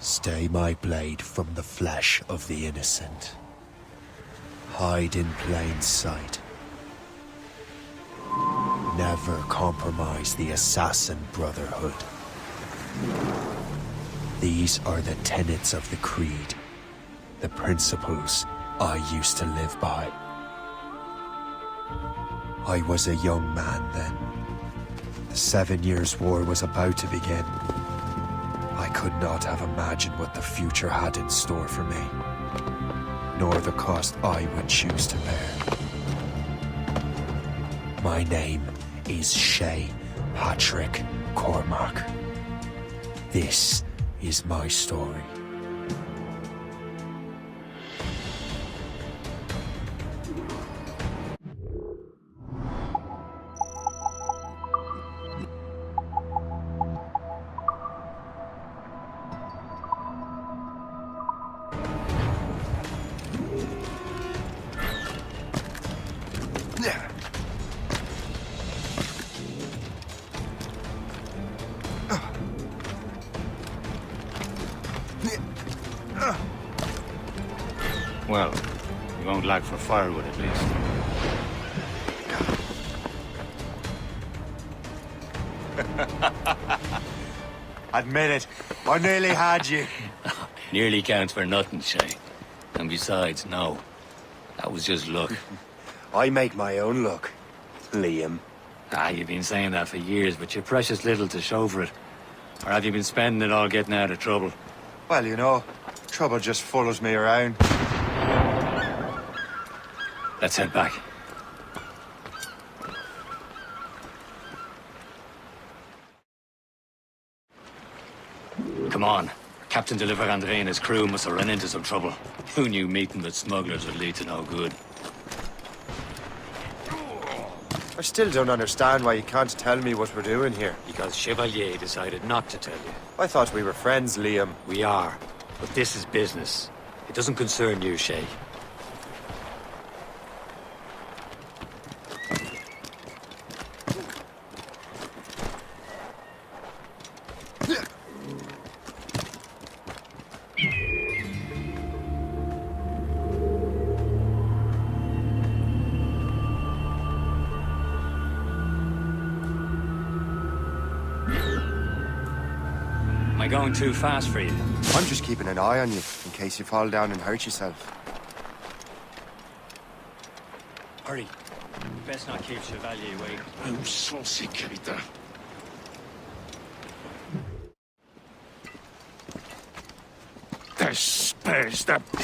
Stay my blade from the flesh of the innocent. Hide in plain sight. Never compromise the assassin brotherhood. These are the tenets of the creed, the principles I used to live by. I was a young man then. The 7 Years' War was about to begin. I could not have imagined what the future had in store for me, nor the cost I would choose to bear. My name is Shay Patrick Cormac. This is my story. Well, we won't lack for firewood at least. Admit it, I nearly had you. Nearly counts for nothing, Shay. And besides, no. That was just luck. I make my own luck, Liam. You've been saying that for years, but you're precious little to show for it. Or have you been spending it all getting out of trouble? Well, you know, trouble just follows me around. Let's head back. Come on. Captain de Liverandre and his crew must have run into some trouble. Who knew meeting with smugglers would lead to no good? I still don't understand why you can't tell me what we're doing here. Because Chevalier decided not to tell you. I thought we were friends, Liam. We are. But this is business. It doesn't concern you, Shay. Am I going too fast for you? I'm just keeping an eye on you, in case you fall down and hurt yourself. Hurry. Best not keep Chevalier waiting. Sécurité.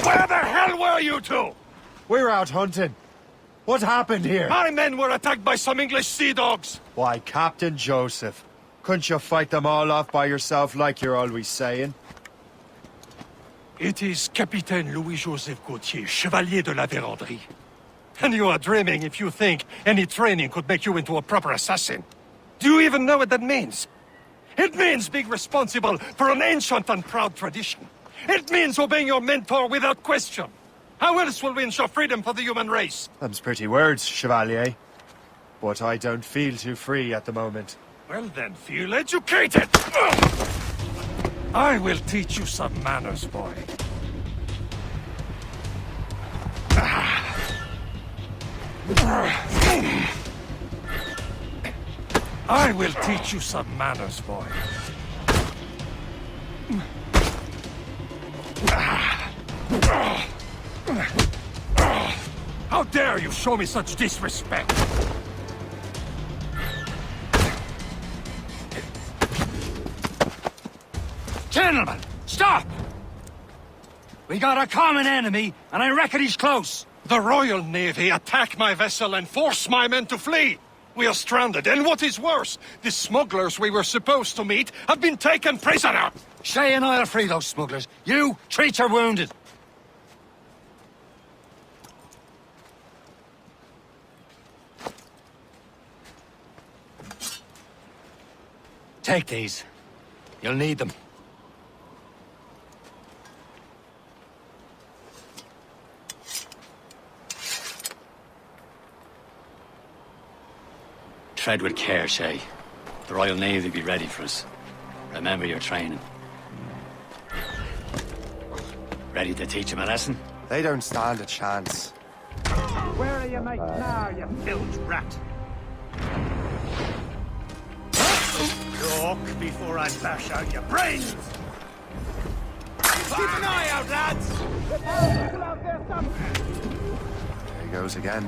Where the hell were you two? We're out hunting. What happened here? My men were attacked by some English sea dogs. Why, Captain Joseph. Couldn't you fight them all off by yourself like you're always saying? It is Capitaine Louis-Joseph Gauthier, Chevalier de la Vérendrye. And you are dreaming if you think any training could make you into a proper assassin. Do you even know what that means? It means being responsible for an ancient and proud tradition. It means obeying your mentor without question. How else will we ensure freedom for the human race? Them's pretty words, Chevalier. But I don't feel too free at the moment. Well then, feel educated! I will teach you some manners, boy. I will teach you some manners, boy. How dare you show me such disrespect? Gentlemen, stop! We got a common enemy, and I reckon he's close. The Royal Navy attack my vessel and force my men to flee. We are stranded, and what is worse, the smugglers we were supposed to meet have been taken prisoner. Shay and I'll free those smugglers. You, treat your wounded. Take these. You'll need them. Tread with care, Shay. The Royal Navy be ready for us. Remember your training. Ready to teach him a lesson? They don't stand a chance. Where are your mates now, you bilge rat? Talk before I bash out your brains! Keep an eye out, lads! There He goes again.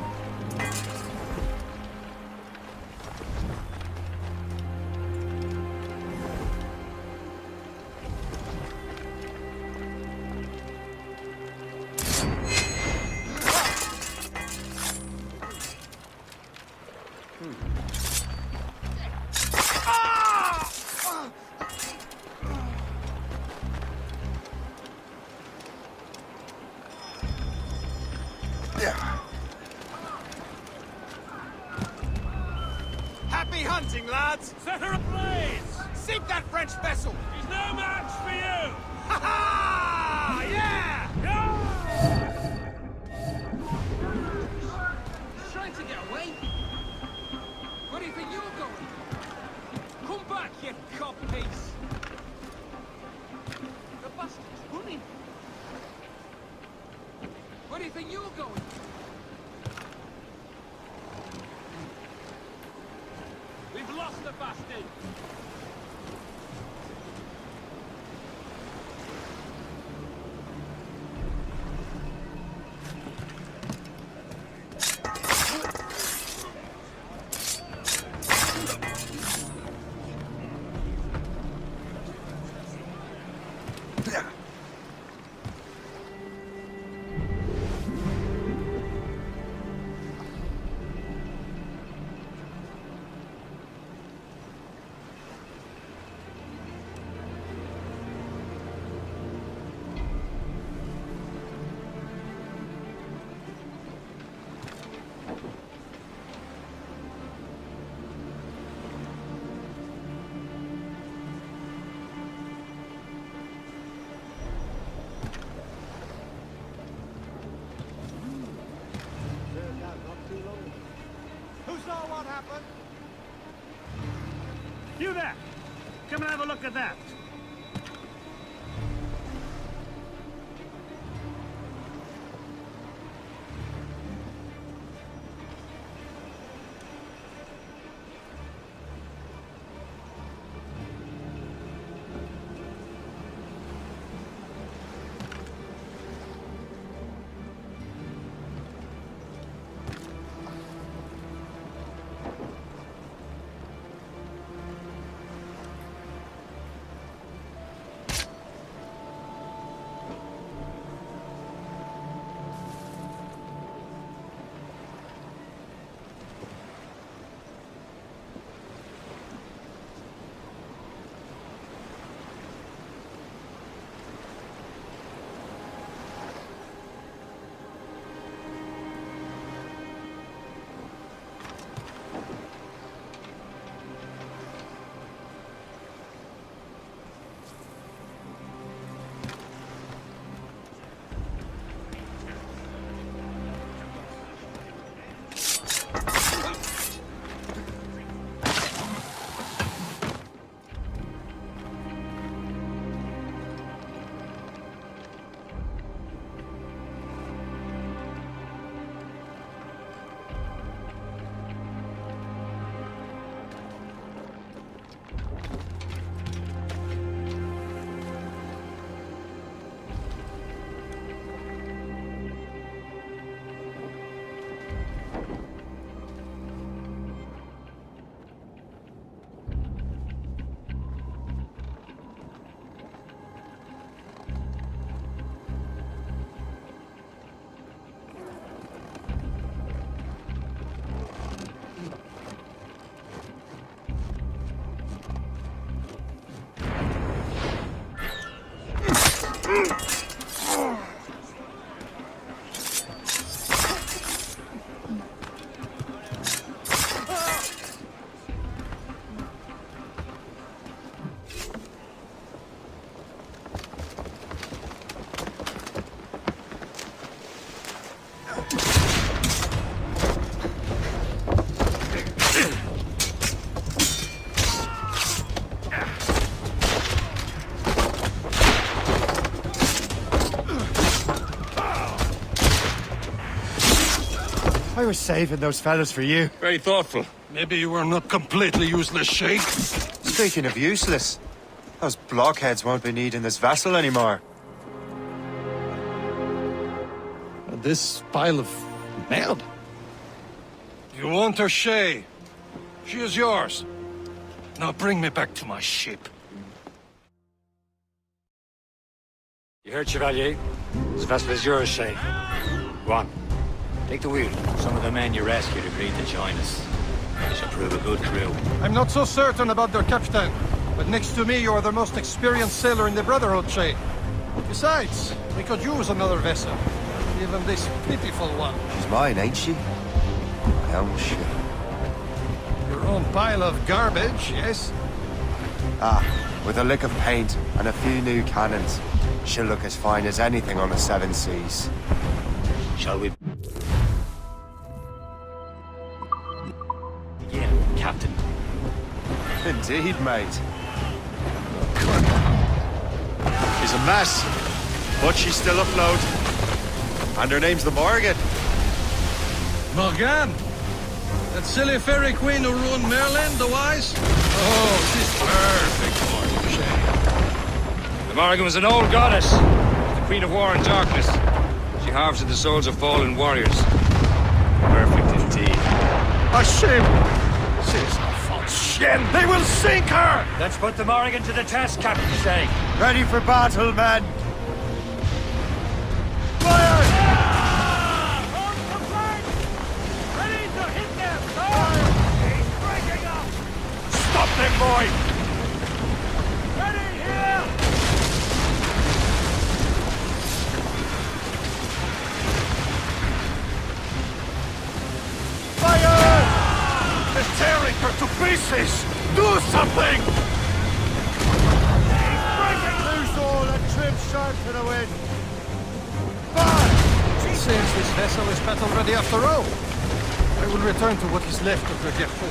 Happy hunting, lads! Set her ablaze! Sink that French vessel! He's no match for you! Ha ha! Yeah! He's trying to get away. Where do you think you're going? Come back, you cop piece! The bastard's running. Where do you think you're going? We've lost the bastard! Who saw what happened? You there! Come and have a look at that! I was saving those fellas for you. Very thoughtful. Maybe you were not completely useless, Shay. Speaking of useless, those blockheads won't be needing this vessel anymore. This pile of merde? You want her, Shay? She is yours. Now bring me back to my ship. You heard, Chevalier? This vessel is yours, Shay. Go on. Take the wheel. Some of the men you rescued agreed to join us. They should prove a good crew. I'm not so certain about their captain, but next to me you are the most experienced sailor in the Brotherhood, Shay. Besides, we could use another vessel. Even this pitiful one. She's mine, ain't she? My own ship. Your own pile of garbage, yes? Ah, with a lick of paint and a few new cannons, she'll look as fine as anything on the seven seas. Shall we? Yeah, Captain. Indeed, mate. She's a mess, but she's still afloat. And her name's the Morgan. Morgan? That silly fairy queen who ruined Merlin, the wise? Oh, she's perfect for you, Shay. The Morrigan was an old goddess, the queen of war and darkness. She harvested the souls of fallen warriors. Perfect indeed. A shame! She's a false shen! They will sink her! Let's put the Morrigan to the test, Captain Shay. Ready for battle, men! Stop them, boy! Ready here! Fire! They're tearing her to pieces! Do something! Loose all and trim sharp to the wind! It seems this vessel is battle ready after all. I will return to what is left of the depot.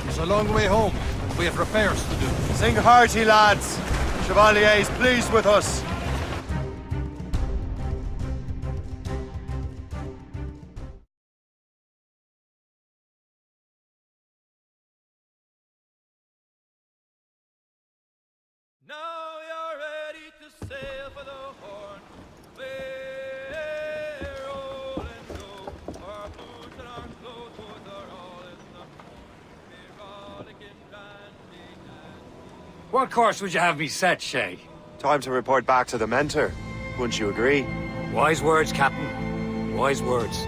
It's a long way home, and we have repairs to do. Sing hearty, lads! Chevalier's pleased with us. Now you're ready to sail for the Horn. We're rolling low. Our boots and our clothes are all in the morn. We're rollicking, ranting, and What course would you have me set, Shay? Time to report back to the mentor. Wouldn't you agree? Wise words, Captain. Wise words.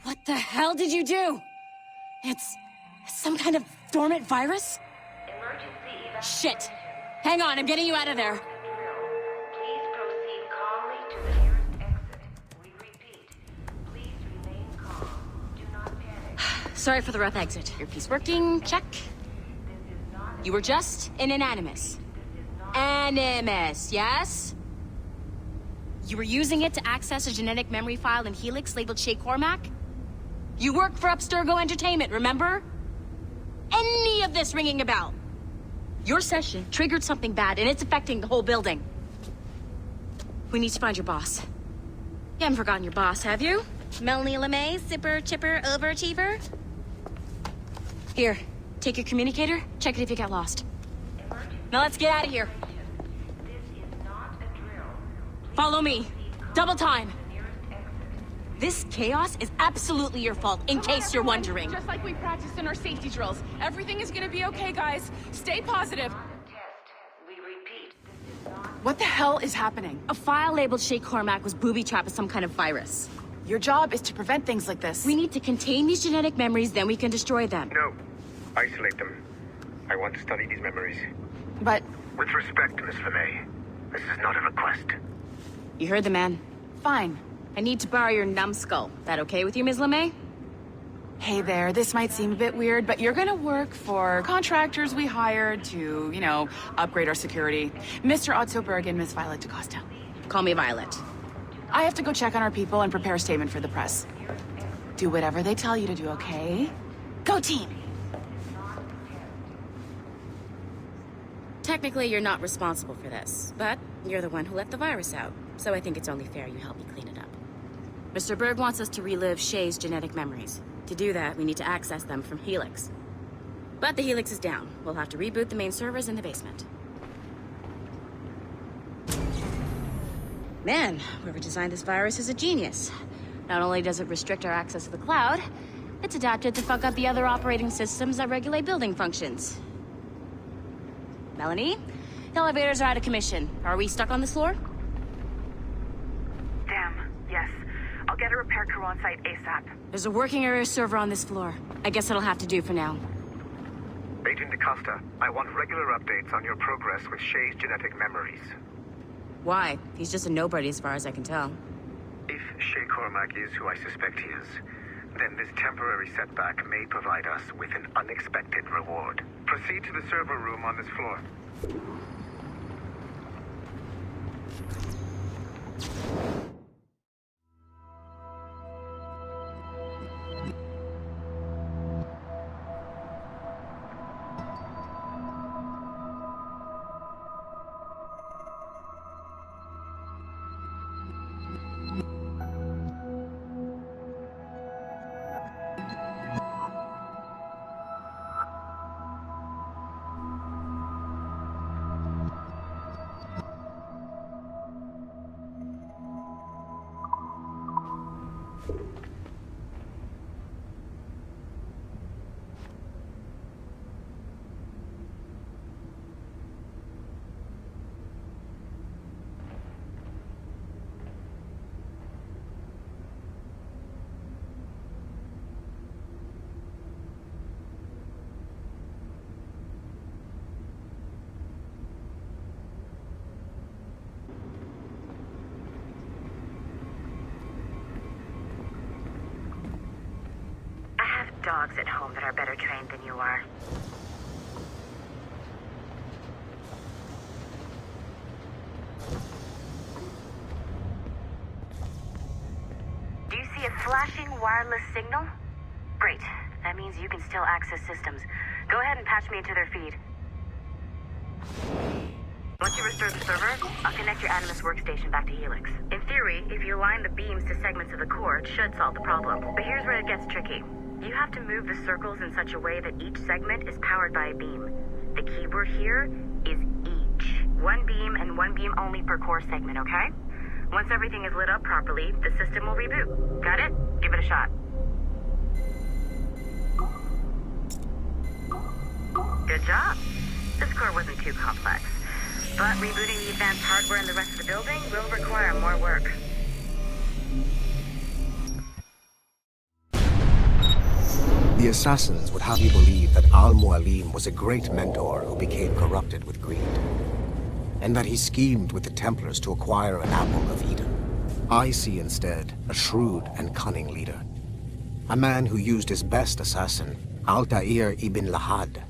What the hell did you do? It's some kind of dormant virus? Shit! Hang on, I'm getting you out of there. Please proceed calmly to the nearest exit. We repeat, please remain calm. Do not panic. Sorry for the rough exit. Earpiece working, check. You were just in an animus. Animus, yes? You were using it to access a genetic memory file in Helix labeled Shay Cormac? You work for Abstergo Entertainment, remember? Any of this ringing a bell? Your session triggered something bad, and it's affecting the whole building. We need to find your boss. You haven't forgotten your boss, have you? Melanie LeMay, zipper, chipper, overachiever? Here, take your communicator, check it if you get lost. Now let's get out of here. This is not a drill. Follow me. Double time. This chaos is absolutely your fault, in case you're wondering. Just like we practiced in our safety drills. Everything is gonna be okay, guys. Stay positive. Test. We repeat, this is not. What the hell is happening? A file labeled Shay Cormac was booby-trapped with some kind of virus. Your job is to prevent things like this. We need to contain these genetic memories, then we can destroy them. No. Isolate them. I want to study these memories. But With respect, Miss LeMay, this is not a request. You heard the man. fine. I need to borrow your numbskull. That okay with you, Ms. LeMay? Hey there, this might seem a bit weird, but you're gonna work for contractors we hired to, upgrade our security. Mr. Otto Berg and Miss Violet DaCosta. Call me Violet. I have to go check on our people and prepare a statement for the press. Do whatever they tell you to do, okay? Go team! Technically, you're not responsible for this, but you're the one who let the virus out, so I think it's only fair you help me clean it up. Mr. Berg wants us to relive Shay's genetic memories. To do that, we need to access them from Helix. But the Helix is down. We'll have to reboot the main servers in the basement. Man, whoever designed this virus is a genius. Not only does it restrict our access to the cloud, it's adapted to fuck up the other operating systems that regulate building functions. Melanie? The elevators are out of commission. Are we stuck on this floor? Damn, yes. I'll get a repair crew on site ASAP. There's a working area server on this floor. I guess it'll have to do for now. Agent DaCosta, I want regular updates on your progress with Shay's genetic memories. Why? He's just a nobody as far as I can tell. If Shay Cormac is who I suspect he is, then this temporary setback may provide us with an unexpected reward. Proceed to the server room on this floor. Dogs at home that are better trained than you are. Do you see a flashing wireless signal? Great. That means you can still access systems. Go ahead and patch me into their feed. Once you restore the server, I'll connect your Animus workstation back to Helix. In theory, if you align the beams to segments of the core, it should solve the problem. But here's where it gets tricky. You have to move the circles in such a way that each segment is powered by a beam. The keyword here is each. One beam and one beam only per core segment, okay? Once everything is lit up properly, the system will reboot. Got it? Give it a shot. Good job. This core wasn't too complex. But rebooting the advanced hardware in the rest of the building will require more work. The assassins would have you believe that Al-Mualim was a great mentor who became corrupted with greed, and that he schemed with the Templars to acquire an apple of Eden. I see instead a shrewd and cunning leader, a man who used his best assassin, Altair ibn Lahad,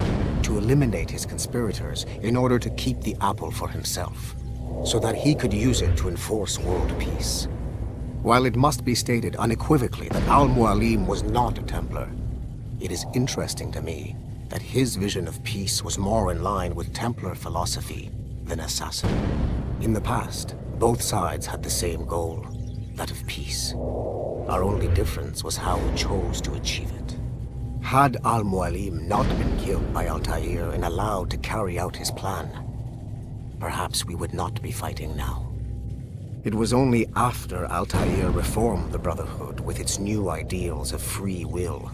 to eliminate his conspirators in order to keep the apple for himself, so that he could use it to enforce world peace. While it must be stated unequivocally that Al-Mualim was not a Templar, it is interesting to me that his vision of peace was more in line with Templar philosophy than assassin. In the past, both sides had the same goal, that of peace. Our only difference was how we chose to achieve it. Had Al-Mualim not been killed by Altair and allowed to carry out his plan, perhaps we would not be fighting now. It was only after Altair reformed the Brotherhood with its new ideals of free will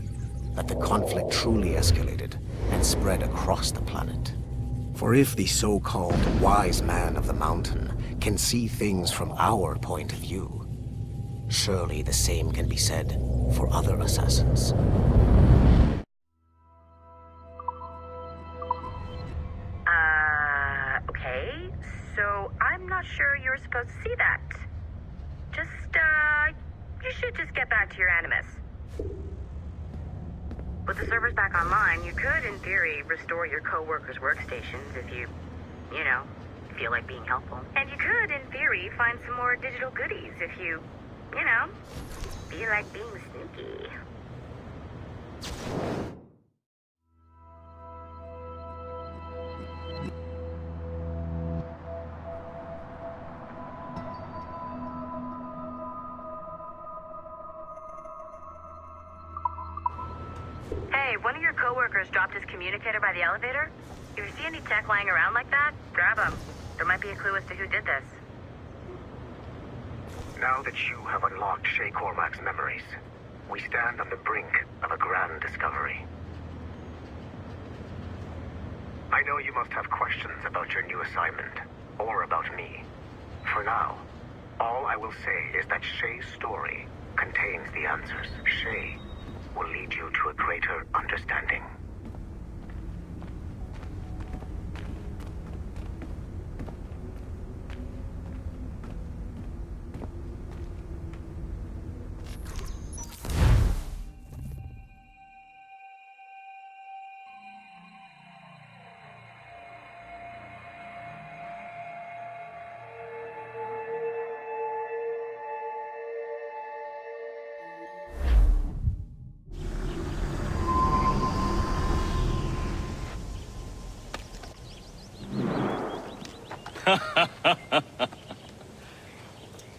that the conflict truly escalated and spread across the planet. For if the so-called wise man of the mountain can see things from our point of view, surely the same can be said for other assassins. Okay, so I'm not sure you're supposed to see that. You should just get back to your Animus. With the servers back online, you could, in theory, restore your co-workers' workstations if you feel like being helpful. And you could, in theory, find some more digital goodies if you know, feel like being sneaky. Hey, one of your coworkers dropped his communicator by the elevator. If you see any tech lying around like that, grab them. There might be a clue as to who did this. Now that you have unlocked Shay Cormac's memories, we stand on the brink of a grand discovery. I know you must have questions about your new assignment, or about me. For now, all I will say is that Shay's story contains the answers. Shay will lead you to a greater understanding.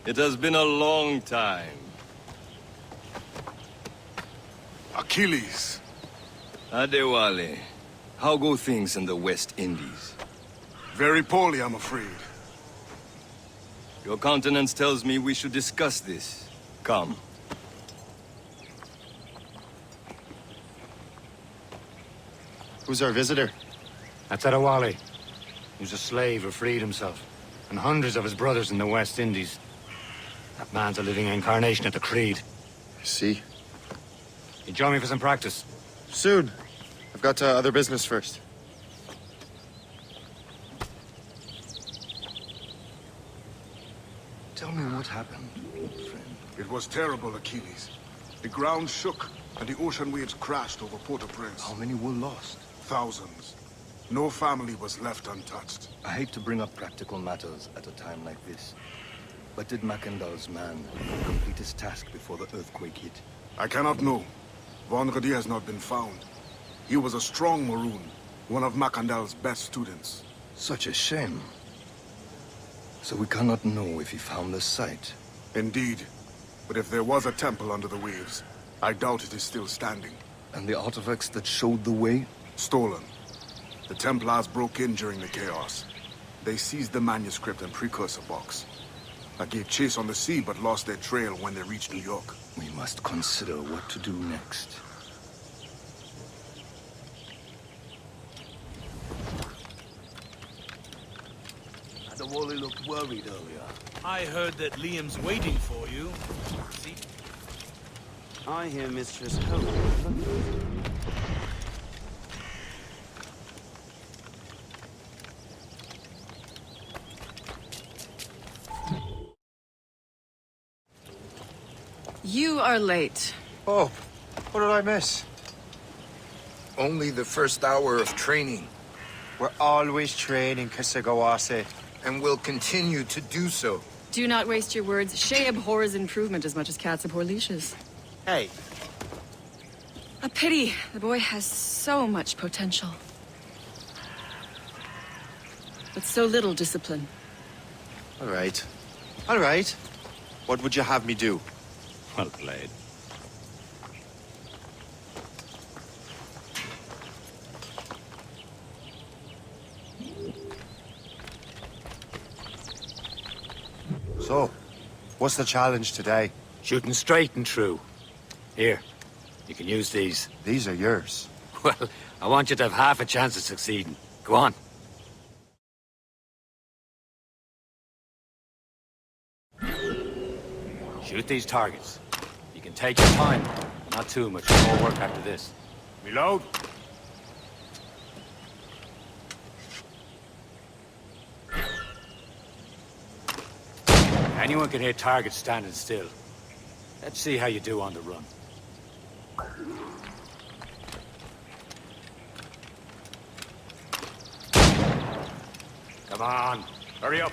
It has been a long time. Achilles. Adewale, how go things in the West Indies? Very poorly, I'm afraid. Your countenance tells me we should discuss this. Come. Who's our visitor? That's Adewale. He was a slave who freed himself, and hundreds of his brothers in the West Indies. That man's a living incarnation of the Creed. I see. You join me for some practice? Soon. I've got other business first. Tell me what happened, friend. It was terrible, Achilles. The ground shook, and the ocean waves crashed over Port-au-Prince. How many were lost? Thousands. No family was left untouched. I hate to bring up practical matters at a time like this. But did Mackandal's man complete his task before the earthquake hit? I cannot know. Vendredi has not been found. He was a strong Maroon, one of Mackandal's best students. Such a shame. So we cannot know if he found the site. Indeed. But if there was a temple under the waves, I doubt it is still standing. And the artifacts that showed the way? Stolen. The Templars broke in during the chaos. They seized the manuscript and precursor box. I gave chase on the sea, but lost their trail when they reached New York. We must consider what to do next. Adewale looked worried earlier. I heard that Liam's waiting for you. See? I hear Mistress Hope. You are late. Oh, what did I miss? Only the first hour of training. We're always training, Kisagawase. And will continue to do so. Do not waste your words. Shay abhors improvement as much as cats abhor leashes. Hey. A pity. The boy has so much potential. But so little discipline. All right. All right. What would you have me do? Well played. So, what's the challenge today? Shooting straight and true. Here, you can use these. These are yours. Well, I want you to have half a chance of succeeding. Go on. Shoot these targets. You can take your time. Not too much more work after this. Reload. Anyone can hit targets standing still. Let's see how you do on the run. Come on. Hurry up.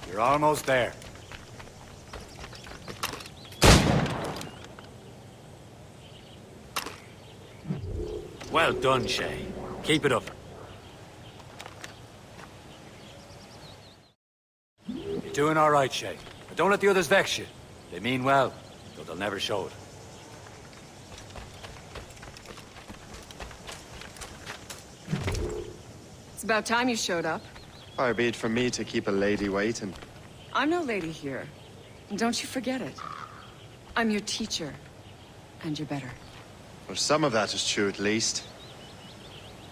You're almost there. Well done, Shay. Keep it up. You're doing all right, Shay. But don't let the others vex you. They mean well, though they'll never show it. It's about time you showed up. Far be it from me to keep a lady waiting. I'm no lady here. And don't you forget it. I'm your teacher. And you're better. Well, some of that is true at least.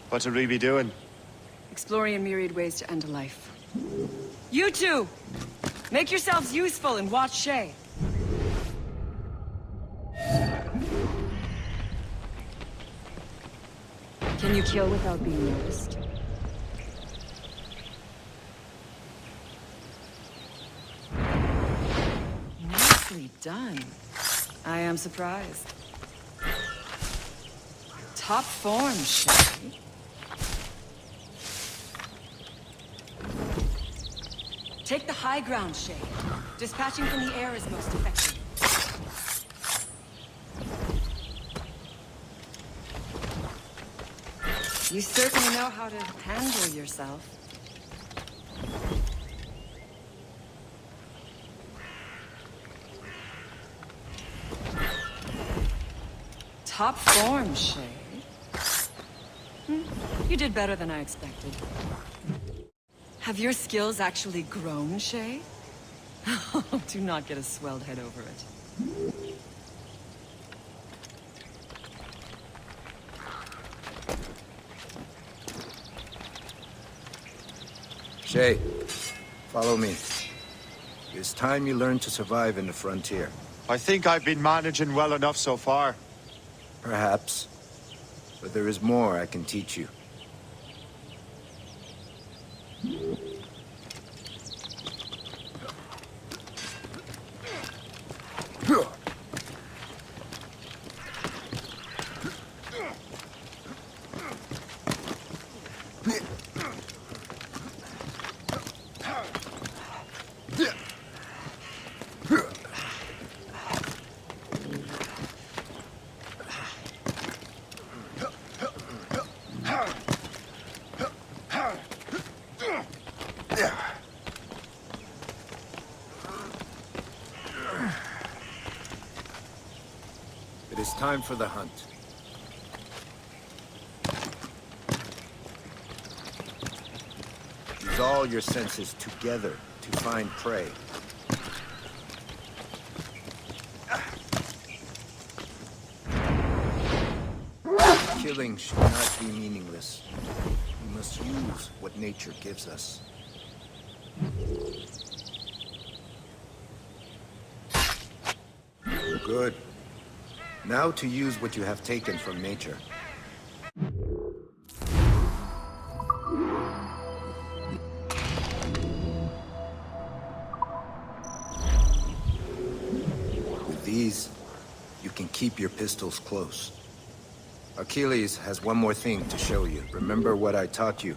What would we be doing? Exploring a myriad ways to end a life. You two! Make yourselves useful and watch Shay. Can you kill without being noticed? Nicely done. I am surprised. Top form, Shay. Take the high ground, Shay. Dispatching from the air is most effective. You certainly know how to handle yourself. Top form, Shay. You did better than I expected. Have your skills actually grown, Shay? Do not get a swelled head over it. Shay, follow me. It's time you learn to survive in the frontier. I think I've been managing well enough so far. Perhaps. But there is more I can teach you. It is time for the hunt. Use all your senses together to find prey. Killing should not be meaningless. We must use what nature gives us. Good. Now to use what you have taken from nature. With these, you can keep your pistols close. Achilles has one more thing to show you. Remember what I taught you.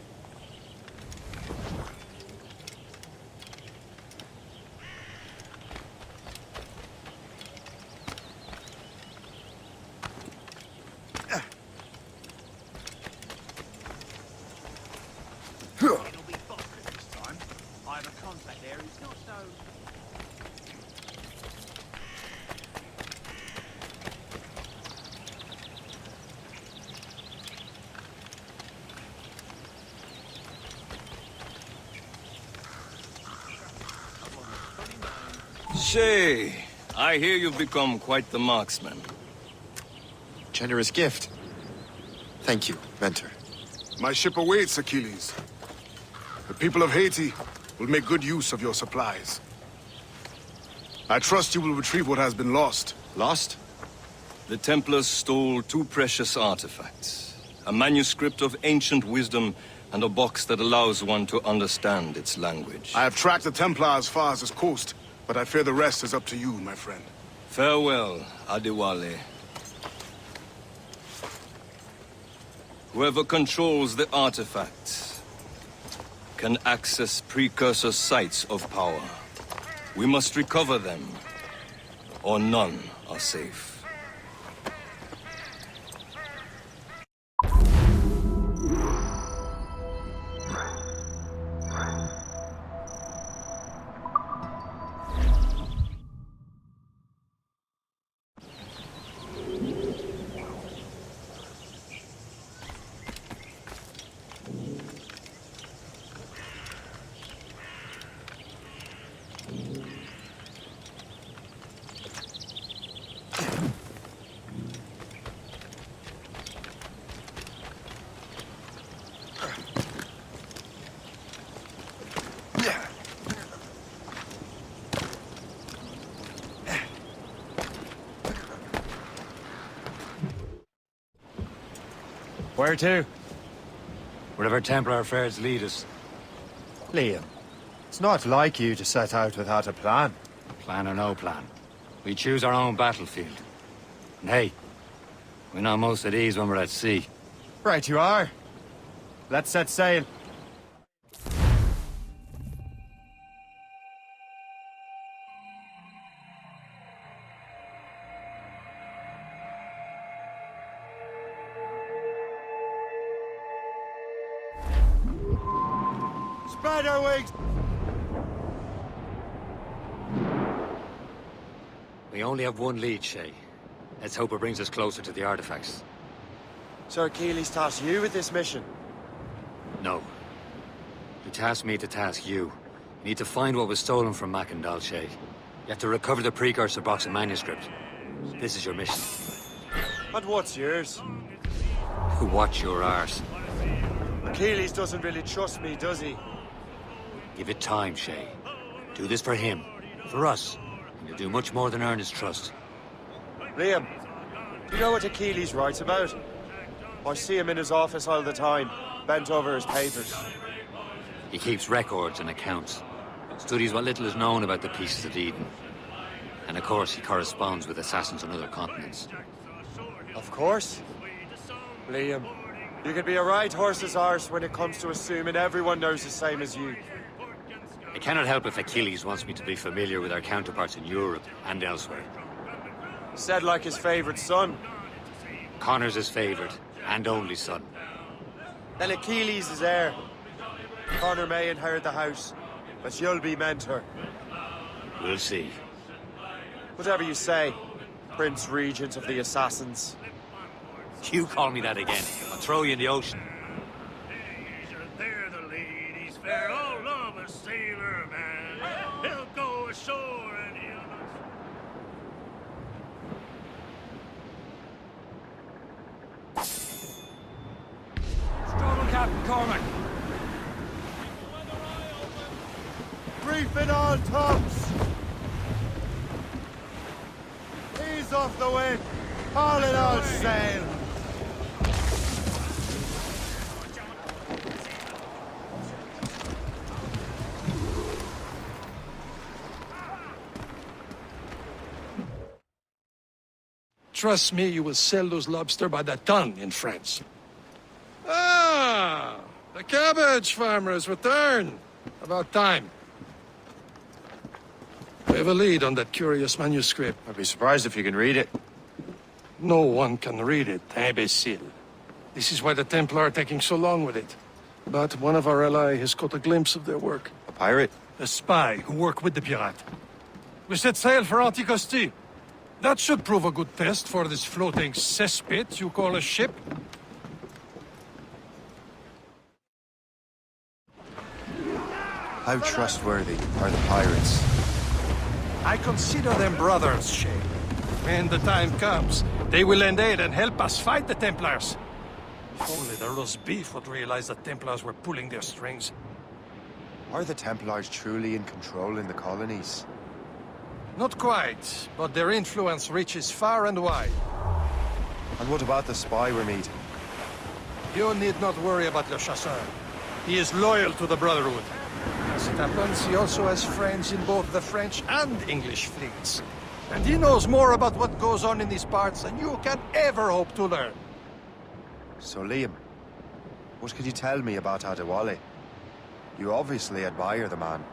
Shay, I hear you've become quite the marksman. Generous gift. Thank you, mentor. My ship awaits, Achilles. The people of Haiti will make good use of your supplies. I trust you will retrieve what has been lost. Lost? The Templars stole 2 precious artifacts. A manuscript of ancient wisdom and a box that allows one to understand its language. I have tracked the Templar as far as this coast, but I fear the rest is up to you, my friend. Farewell, Adewale. Whoever controls the artifacts can access precursor sites of power. We must recover them, or none are safe. Where to? Wherever Templar affairs lead us. Liam, it's not like you to set out without a plan. Plan or no plan. We choose our own battlefield. And hey, we're not most at ease when we're at sea. Right you are. Let's set sail. Spread our wings! We only have one lead, Shay. Let's hope it brings us closer to the artifacts. Sir Keeley's tasked you with this mission. No. He tasked me to task you. You need to find what was stolen from Mackendal, Shay. You have to recover the precursor box and manuscript. This is your mission. And what's yours? Watch your arse. Keeley's doesn't really trust me, does he? Give it time, Shay. Do this for him, for us, and you'll do much more than earn his trust. Liam, do you know what Achilles writes about? I see him in his office all the time, bent over his papers. He keeps records and accounts, studies what little is known about the pieces of Eden. And of course, he corresponds with assassins on other continents. Of course. Liam, you can be a right horse's arse when it comes to assuming everyone knows the same as you. I cannot help if Achilles wants me to be familiar with our counterparts in Europe and elsewhere. Said like his favorite son. Connor's his favorite, and only son. Then Achilles is heir. Connor may inherit the house, but you'll be mentor. We'll see. Whatever you say, Prince Regent of the Assassins. You call me that again, I'll throw you in the ocean. They're the ladies fair, all love a sailor man. He'll go ashore and he'll Struggle, Captain Cormac. Reefing all tops! Ease off the wind! All in all sail! Trust me, you will sell those lobster by the ton in France. Ah, the cabbage farmer has returned. About time. We have a lead on that curious manuscript. I'd be surprised if you can read it. No one can read it, imbecile. This is why the Templar are taking so long with it. But one of our allies has caught a glimpse of their work. A pirate? A spy who worked with the pirate. We set sail for Anticosti. That should prove a good test for this floating cesspit you call a ship. How trustworthy are the pirates? I consider them brothers, Shay. When the time comes, they will lend aid and help us fight the Templars. If only the roast beef would realize the Templars were pulling their strings. Are the Templars truly in control in the colonies? Not quite, but their influence reaches far and wide. And what about the spy we're meeting? You need not worry about Le Chasseur. He is loyal to the Brotherhood. As it happens, he also has friends in both the French and English fleets. And he knows more about what goes on in these parts than you can ever hope to learn. So, Liam, what can you tell me about Adewale? You obviously admire the man.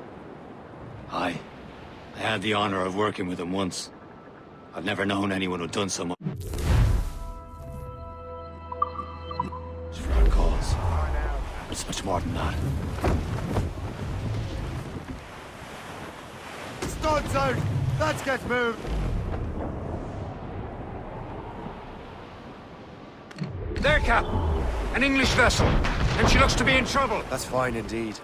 Aye. I had the honor of working with him once. I've never known anyone who'd done so much. It's for our cause. It's much more than that. Studs out! Let's get moved! There, Cap! An English vessel, and she looks to be in trouble. That's fine indeed.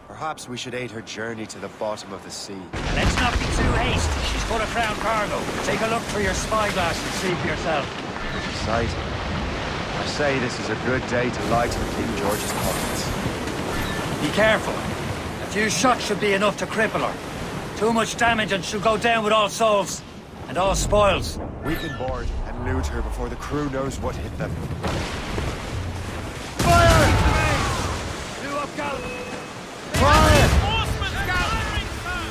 Perhaps we should aid her journey to the bottom of the sea. Let's not be too hasty. She's full of crown cargo. Take a look through your spyglass and see for yourself. Sight. I say this is a good day to lighten King George's pockets. Be careful. A few shots should be enough to cripple her. Too much damage and she'll go down with all souls. And all spoils. We can board and loot her before the crew knows what hit them. New up, Gal. Reinforcements gathering, sir!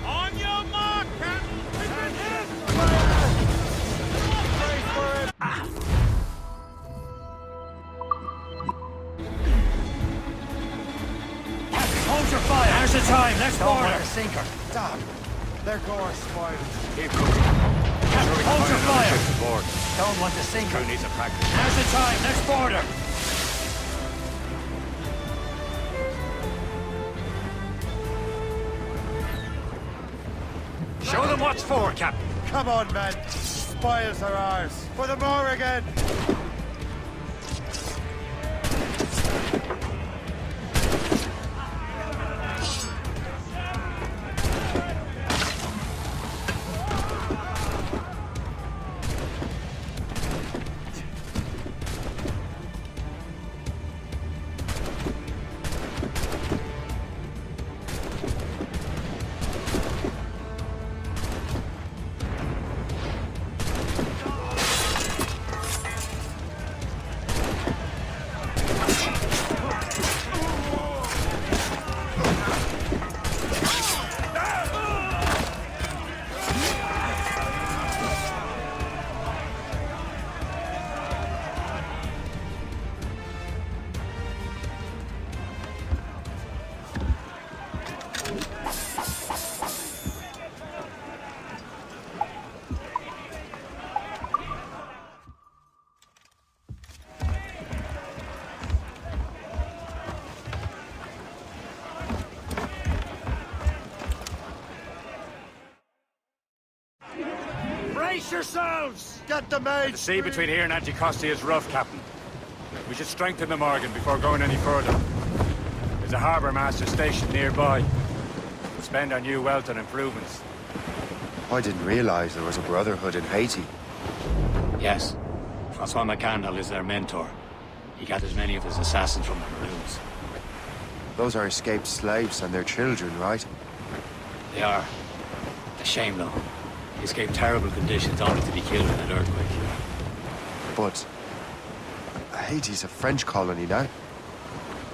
On your mark, Captain! Hold your fire. Now's the time. Let's board her. Sink her. Damn. Their course spoiled. Keep cooking. Hold your fire. Don't want to sink her. Who needs a practice? Now's the time. Let's board her. Show them what's for, Captain. Come on, men. Spoils are ours. For the more again. Brace yourselves! Get the mates! The sea between here and Anticosti is rough, Captain. We should strengthen the Morgan before going any further. There's a harbour master station nearby. We'll spend our new wealth on improvements. I didn't realize there was a brotherhood in Haiti. Yes. Francois McCandle is their mentor. He gathers many of his assassins from the Maroons. Those are escaped slaves and their children, right? They are. A shame, though. They escaped terrible conditions only to be killed in an earthquake. But Haiti's a French colony now.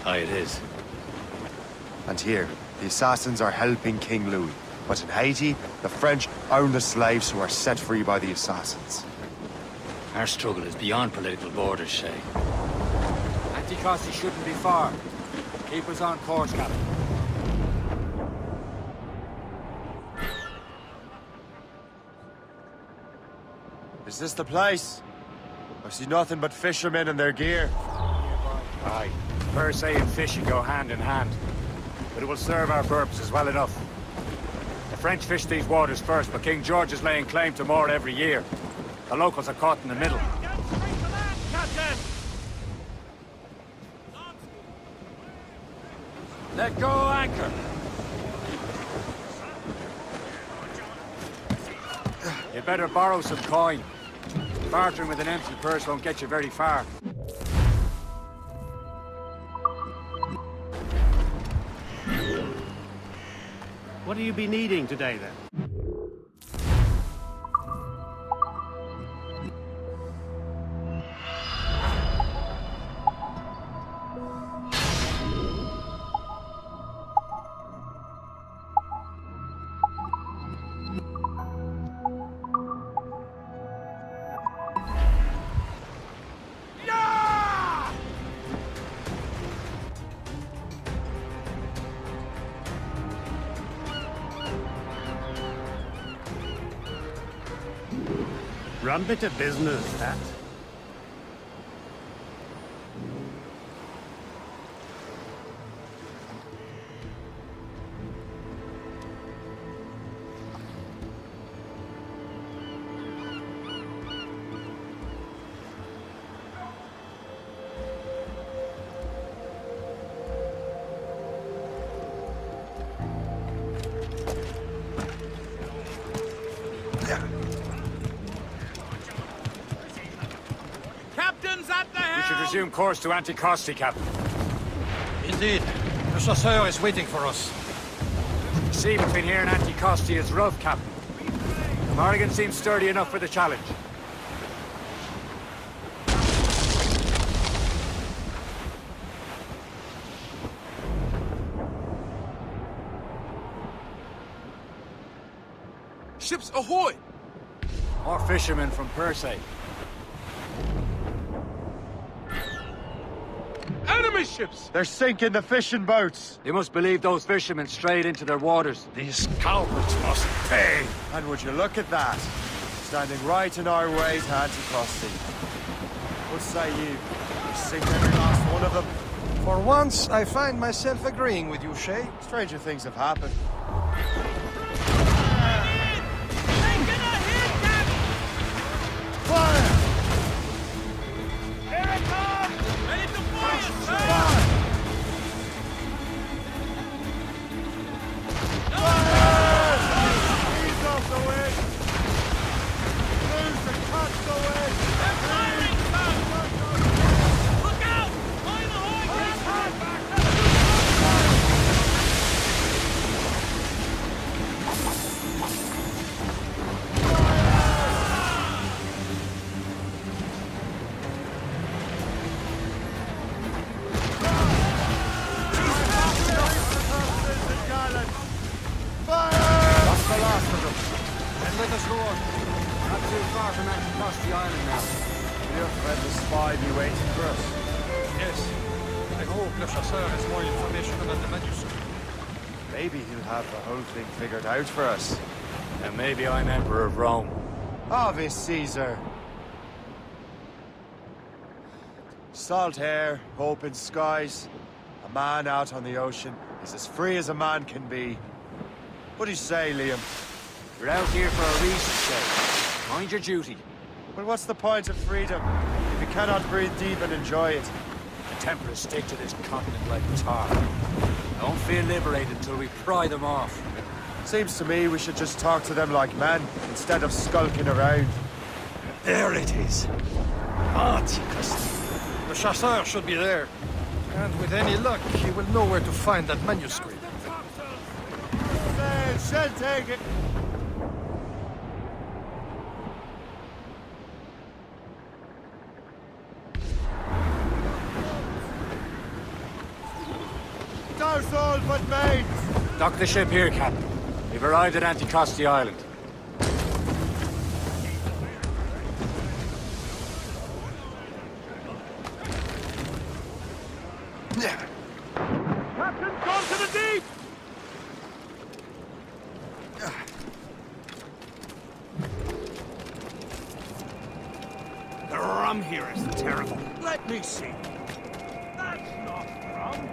Aye, it is. And here, the assassins are helping King Louis. But in Haiti, the French own the slaves who are set free by the assassins. Our struggle is beyond political borders, Shay. Anticosti shouldn't be far. Keep us on course, Captain. Is this the place? I see nothing but fishermen and their gear. Aye. Per se and fishing go hand in hand. But it will serve our purposes well enough. The French fish these waters first, but King George is laying claim to more every year. The locals are caught in the middle. Captain! Let go anchor. You better borrow some coin. Bartering with an empty purse won't get you very far. What do you be needing today, then? Run bit of business, that. Captain's at the We helm! should resume course to Anticosti, Captain. Indeed. The chasseur is waiting for us. The sea between here and Anticosti is rough, Captain. The Morrigan seems sturdy enough for the challenge. Ships ahoy! More fishermen from Persay. Enemy ships! They're sinking the fishing boats. They must believe those fishermen strayed into their waters. These cowards must pay. And would you look at that? Standing right in our way to Anticosti. What say you? We sink every last one of them. For once, I find myself agreeing with you, Shay. Stranger things have happened. Fire! Here it comes! Ready to fire, sir! Ease off the wind! Lose the cut the wind! They're firing, sir! Look out! Line ahoy, Captain! That's the last of them. And let us go on. Not too far from Anticosti Island now. Your friend the spy be waiting for us. Yes. I hope Le Chasseur has more information about the manuscript. Maybe he'll have the whole thing figured out for us. And maybe I'm Emperor of Rome. Ave Caesar. Salt air, open skies. A man out on the ocean is as free as a man can be. What do you say, Liam? You're out here for a reason, Shay. Mind your duty. Well, what's the point of freedom if you cannot breathe deep and enjoy it? The Templars stick to this continent like tar. I don't feel liberated until we pry them off. Seems to me we should just talk to them like men instead of skulking around. There it is. Anticosti. The chasseur should be there. And with any luck, he will know where to find that manuscript. Shall take it. Douse all but mates. Dock the ship here, Captain. We've arrived at Anticosti Island. Captain, gone to the deep! The rum here is terrible. Let me see. That's not rum.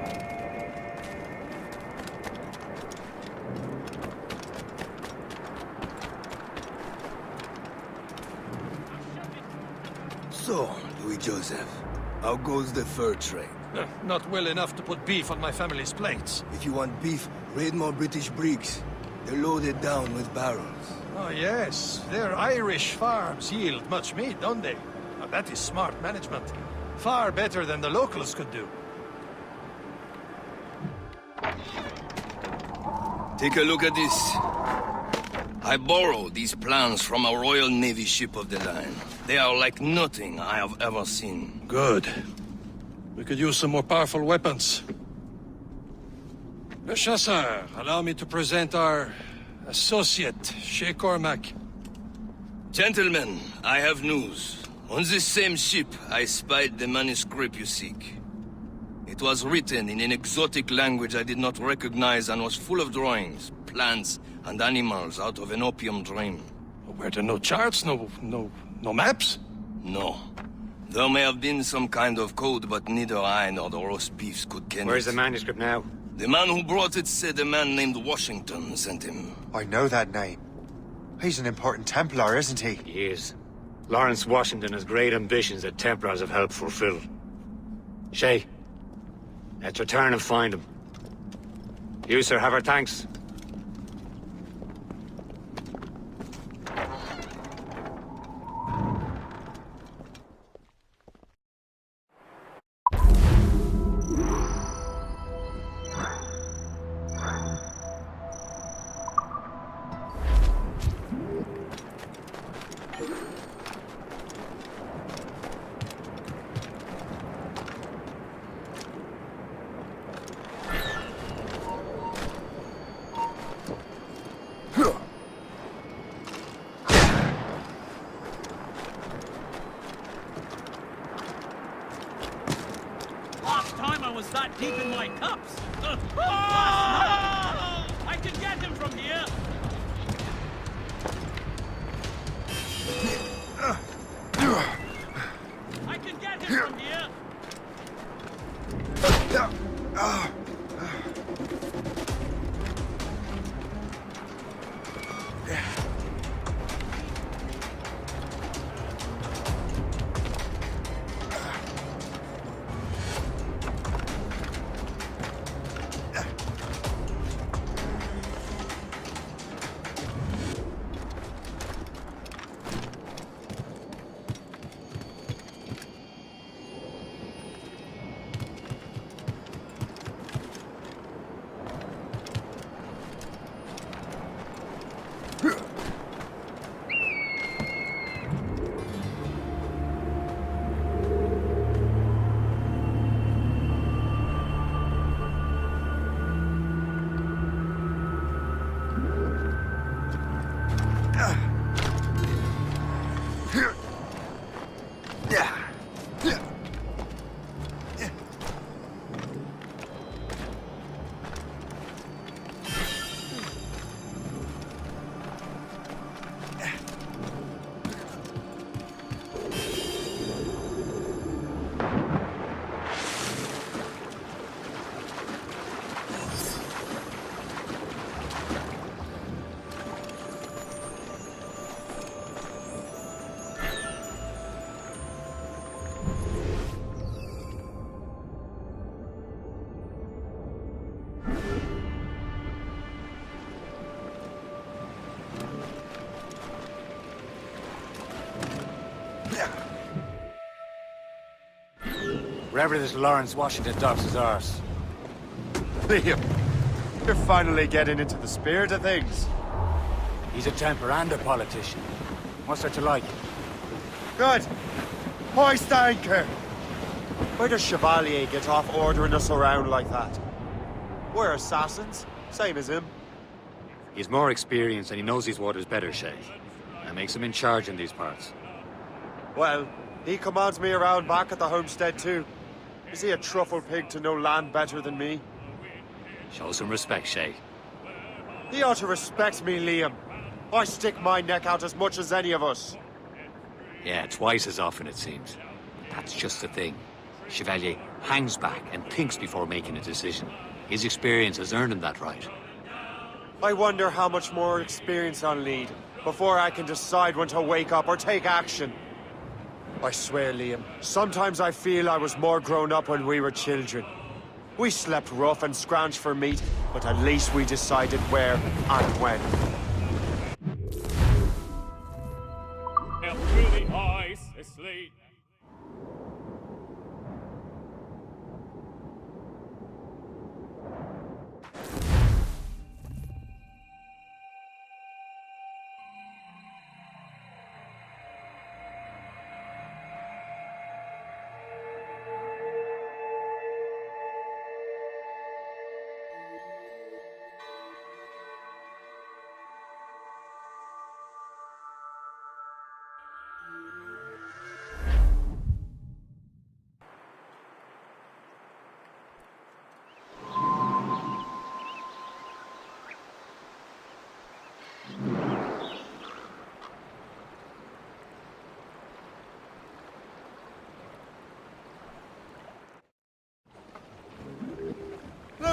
So, Louis Joseph, how goes the fur trade? Not well enough to put beef on my family's plates. If you want beef, raid more British brigs. They're loaded down with barrels. Oh, yes. Their Irish farms yield much meat, don't they? Now, that is smart management. Far better than the locals could do. Take a look at this. I borrowed these plans from a Royal Navy ship of the line. They are like nothing I have ever seen. Good. We could use some more powerful weapons. Le Chasseur, allow me to present our associate, Shay Cormac. Gentlemen, I have news. On this same ship, I spied the manuscript you seek. It was written in an exotic language I did not recognize and was full of drawings, plants, and animals out of an opium dream. Were there no charts, no No maps? No. There may have been some kind of code, but neither I nor the roast beefs could ken Where's it. the manuscript now? The man who brought it said a man named Washington sent him. I know that name. He's an important Templar, isn't he? He is. Lawrence Washington has great ambitions that Templars have helped fulfill. Shay, let's return and find him. You, sir, have our thanks. Last time I was that deep in my cups. I can get him from here. I can get him from here. Wherever this Lawrence Washington docks is ours. Liam, you're finally getting into the spirit of things. He's a Templar and a politician. What's there to like? Good. Hoist anchor. Where does Chevalier get off ordering us around like that? We're assassins, same as him. He's more experienced and he knows these waters better, Shay. That makes him in charge in these parts. Well, he commands me around back at the homestead too. Is he a truffle pig to know land better than me? Show some respect, Shay. He ought to respect me, Liam. I stick my neck out as much as any of us. Yeah, twice as often it seems. That's just the thing. Chevalier hangs back and thinks before making a decision. His experience has earned him that right. I wonder how much more experience I'll need before I can decide when to wake up or take action. I swear, Liam, sometimes I feel I was more grown up when we were children. We slept rough and scrounged for meat, but at least we decided where and when. Through the ice, asleep.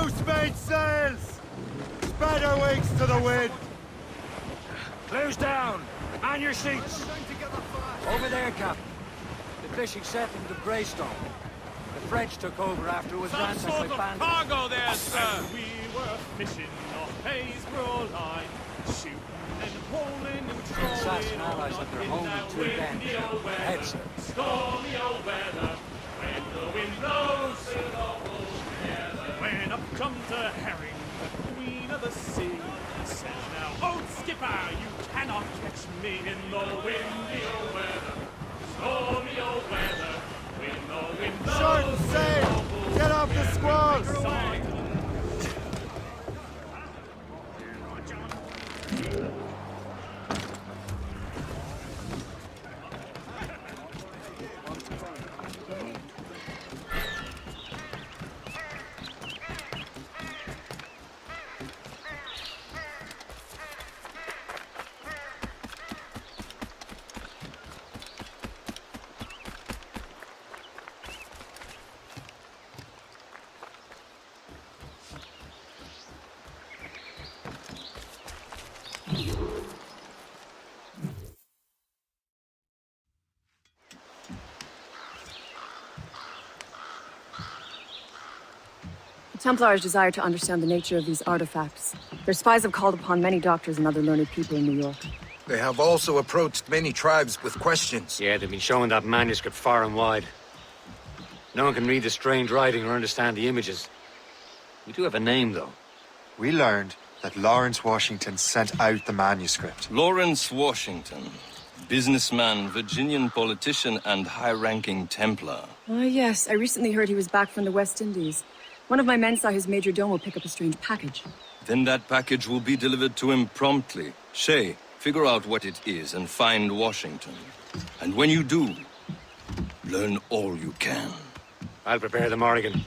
Loose mainsails! Spread our wings to the wind! Clews down! Man your seats! Over there, Captain. The fishing set in the Greystone. The French took over after it was ransacked by bandits. Cargo there, sir! We were fishing off Peysbro line, shooting and holding and trolling. Assassin allies at their home in two bends. Ahead, sir. Stormy old weather, when the wind blows through the whole together. When up comes a herring, the queen of the sea, says now, old skipper, you cannot catch me in the windy old weather. Stormy old weather, when the wind blows. Short sail! Get off the squalls! The Templars desire to understand the nature of these artifacts. Their spies have called upon many doctors and other learned people in New York. They have also approached many tribes with questions. Yeah, they've been showing that manuscript far and wide. No one can read the strange writing or understand the images. We do have a name, though. We learned that Lawrence Washington sent out the manuscript. Lawrence Washington. Businessman, Virginian politician, and high-ranking Templar. Ah, yes. I recently heard he was back from the West Indies. One of my men saw his major domo pick up a strange package. Then that package will be delivered to him promptly. Shay, figure out what it is and find Washington. And when you do, learn all you can. I'll prepare the Morrigan.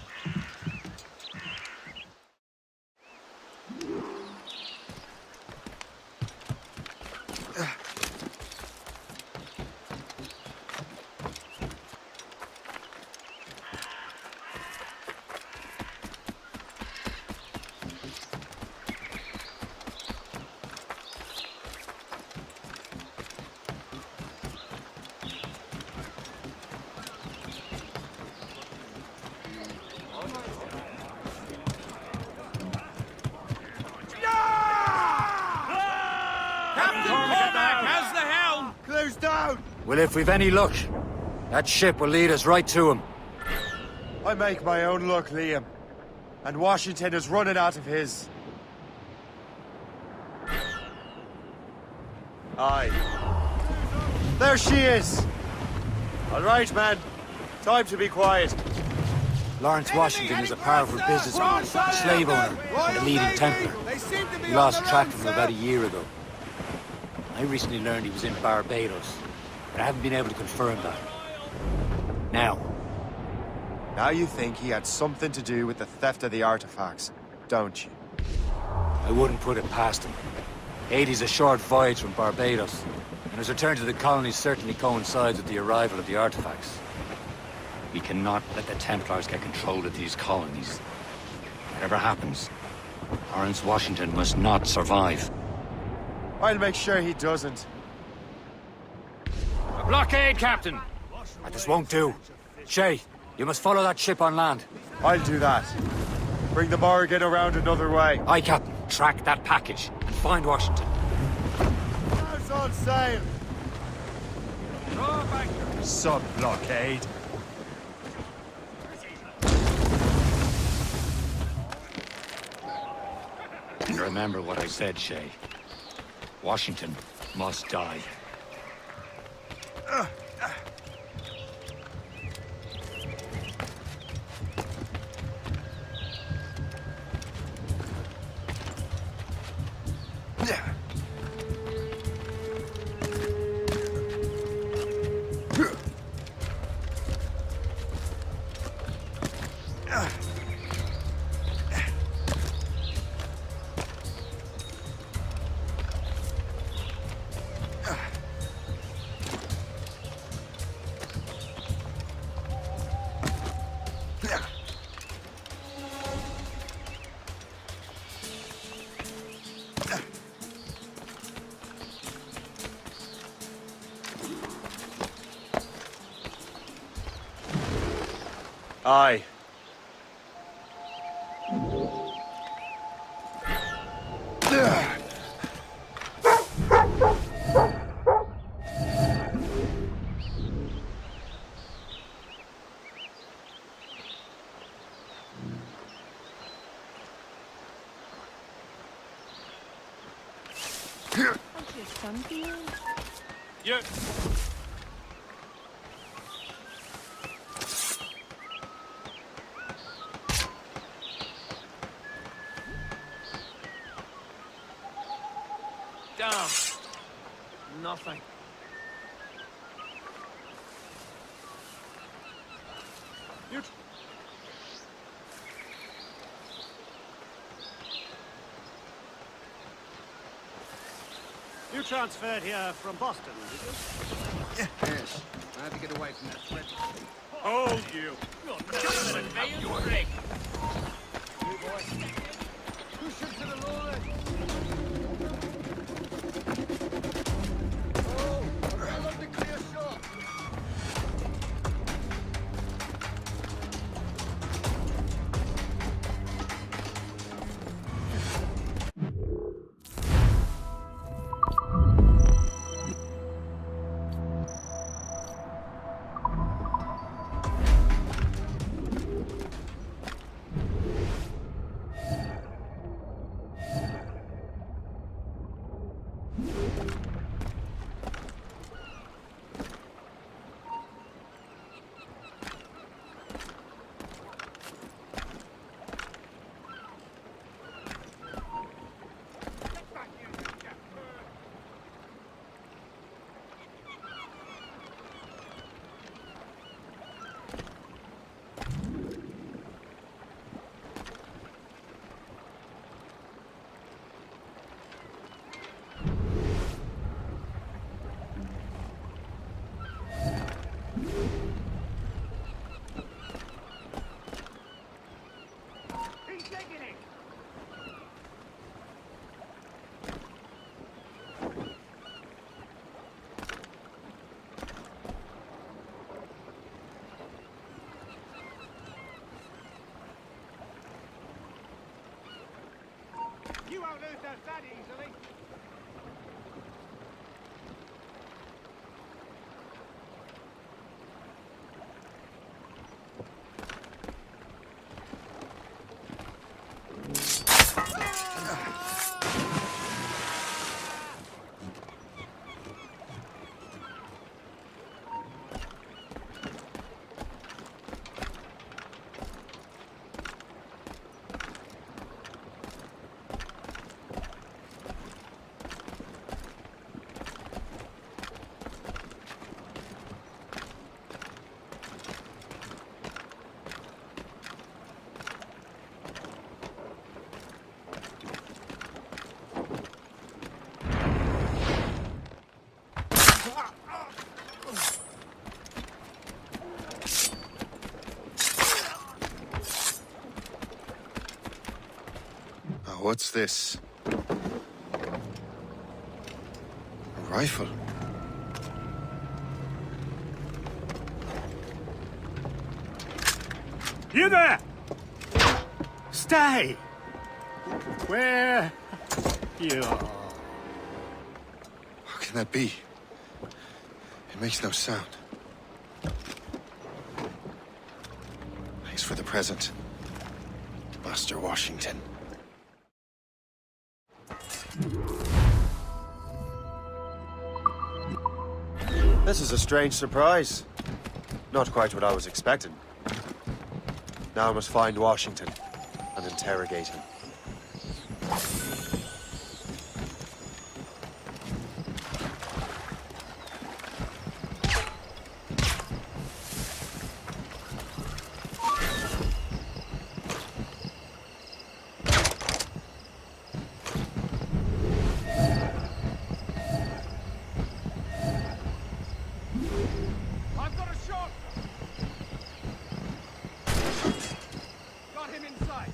Well, if we've any luck, that ship will lead us right to him. I make my own luck, Liam. And Washington is running out of his. Aye. There she is! All right, man. Time to be quiet. Lawrence Washington is a powerful businessman, a slave owner, and a leading Templar. We lost track of him about a year ago. I recently learned he was in Barbados, but I haven't been able to confirm that. Now you think he had something to do with the theft of the artifacts, don't you? I wouldn't put it past him. Haiti's a short voyage from Barbados, and his return to the colonies certainly coincides with the arrival of the artifacts. We cannot let the Templars get control of these colonies. Whatever happens, Lawrence Washington must not survive. I'll make sure he doesn't. A blockade, Captain! That this won't do. Shay, you must follow that ship on land. I'll do that. Bring the Morrigan around another way. Aye, Captain. Track that package and find Washington. House on sail! Sub-blockade. And remember what I said, Shay. Washington must die. Aye. You. Damn. Nothing. You. You transferred here from Boston, did you? Yes. I had to get away from that threat. Hold you. You're not a you prick. You boy. Push him to the Lord. Oh, I love the clear shot. You won't lose us that easily. What's this? A rifle? You there! Stay! Where you are? How can that be? It makes no sound. Thanks for the present, Master Washington. This is a strange surprise. Not quite what I was expecting. Now I must find Washington and interrogate him. I've got a shot! Got him inside.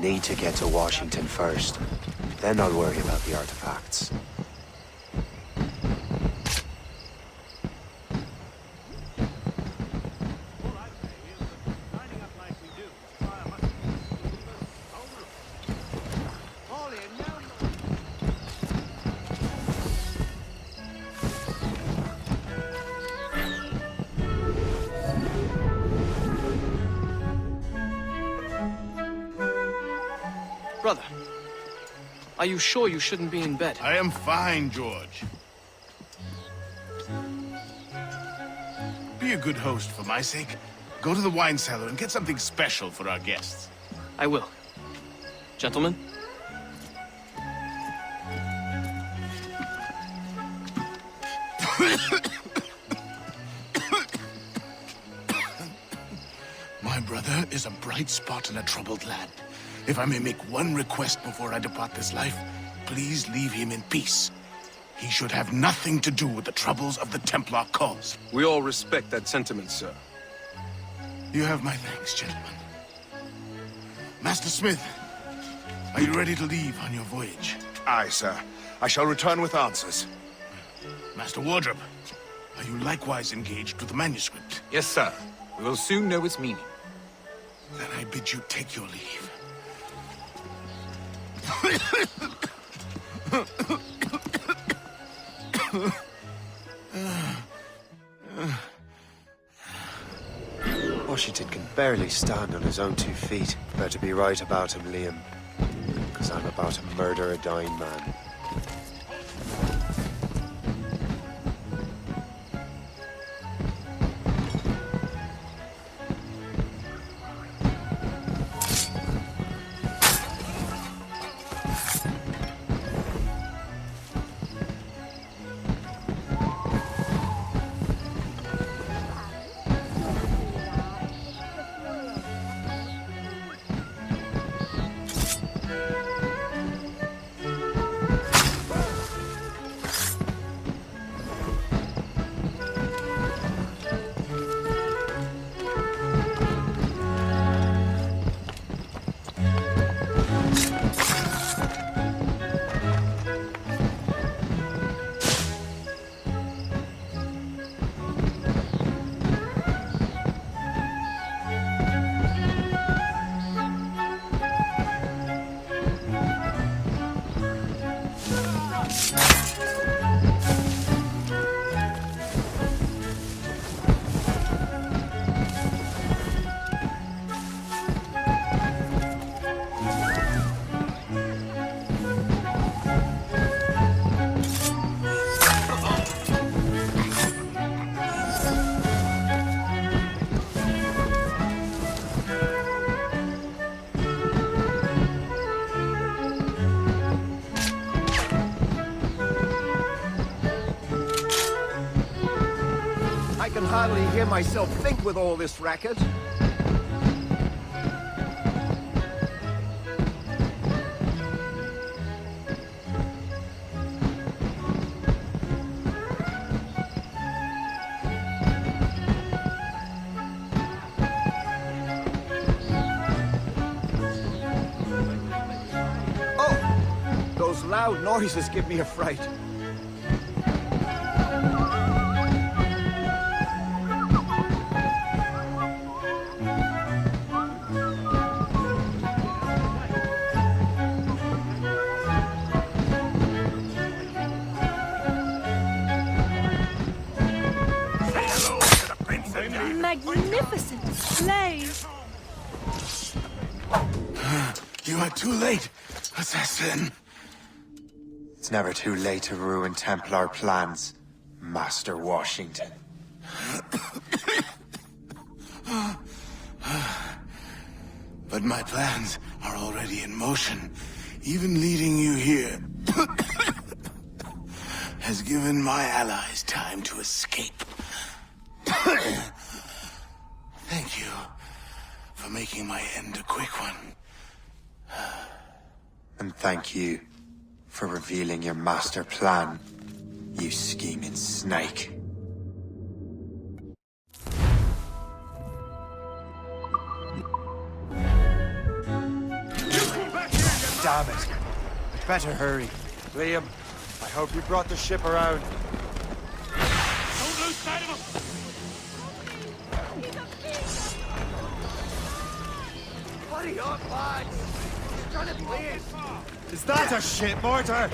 need to get to Washington first. Then I'll worry about the artifacts. Brother, are you sure you shouldn't be in bed? I am fine, George. Be a good host for my sake. Go to the wine cellar and get something special for our guests. I will. Gentlemen? My brother is a bright spot in a troubled land. If I may make one request before I depart this life, please leave him in peace. He should have nothing to do with the troubles of the Templar cause. We all respect that sentiment, sir. You have my thanks, gentlemen. Master Smith, are you ready to leave on your voyage? Aye, sir. I shall return with answers. Master Wardrop, are you likewise engaged with the manuscript? Yes, sir. We will soon know its meaning. Then I bid you take your leave. Washington can barely stand on his own 2 feet. Better be right about him, Liam. Because I'm about to murder a dying man. I can hardly hear myself think with all this racket. Oh, those loud noises give me a fright. Magnificent display. You are too late, assassin. It's never too late to ruin Templar plans, Master Washington. But my plans are already in motion. Even leading you here has given my allies time to escape. Thank you for making my end a quick one. And thank you for revealing your master plan, you scheming snake. Damn it. I'd better hurry. Liam, I hope you brought the ship around. Don't lose sight of him! Buddy up, lads! He's trying to bleed! Is that a ship mortar?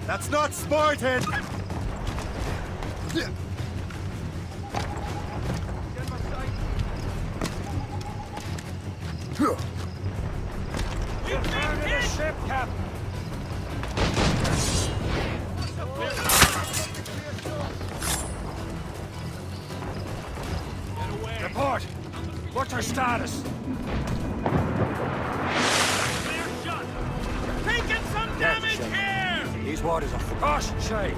That's not sporting! You've found the ship, Captain! Report! What's our status? Clear shot! Taking some damage here! These waters are... Caution, Shay!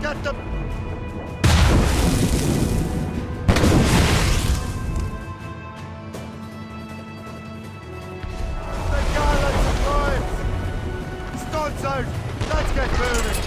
Get them! The gallants arrived! Stunts out! Let's get moving!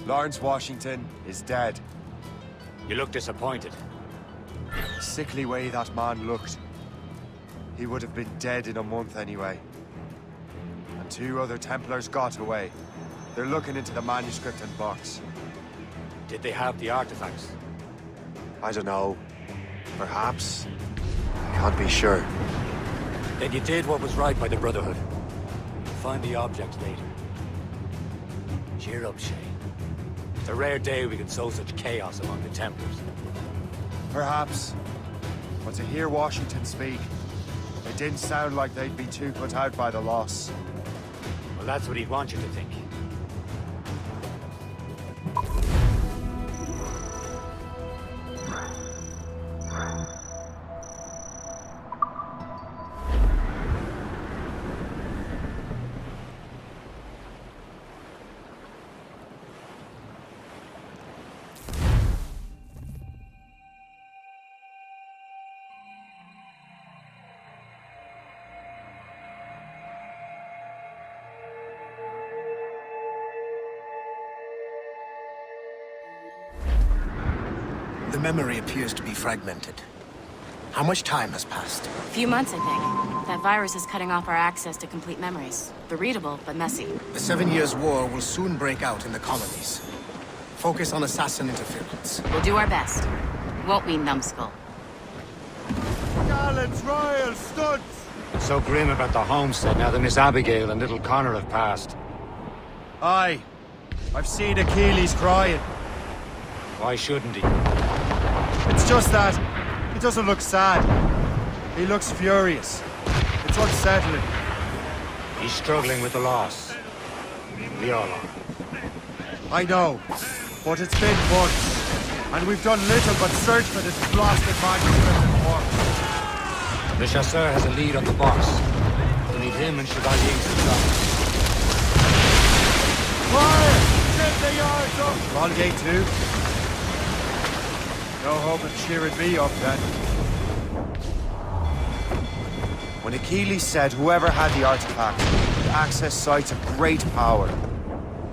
Lawrence Washington is dead. You look disappointed. The sickly way that man looked. He would have been dead in a month anyway. And 2 other Templars got away. They're looking into the manuscript and box. Did they have the artifacts? I don't know. Perhaps. I can't be sure. Then you did what was right by the Brotherhood. Find the object later. Cheer up, Shay. It's a rare day we can sow such chaos among the Templars. Perhaps. But to hear Washington speak, it didn't sound like they'd be too put out by the loss. Well, that's what he'd want you to think. The memory appears to be fragmented. How much time has passed? A few months, I think. That virus is cutting off our access to complete memories. They're readable, but messy. The 7 Years' War will soon break out in the colonies. Focus on assassin interference. We'll do our best. Won't we, numbskull? Gallants, royal stunts! It's so grim about the homestead now that Miss Abigail and little Connor have passed. Aye. I've seen Achilles crying. Why shouldn't he? It's just that he doesn't look sad. He looks furious. It's unsettling. He's struggling with the loss. We all are. I know, but it's been months, and we've done little but search for this blasted manuscript and corpse. The chasseur has a lead on the box. We'll need him and Chevalier to stop. Fire! Get the yards up! Vulgate too? No hope of cheering me up then. When Achilles said whoever had the artifact could access sites of great power,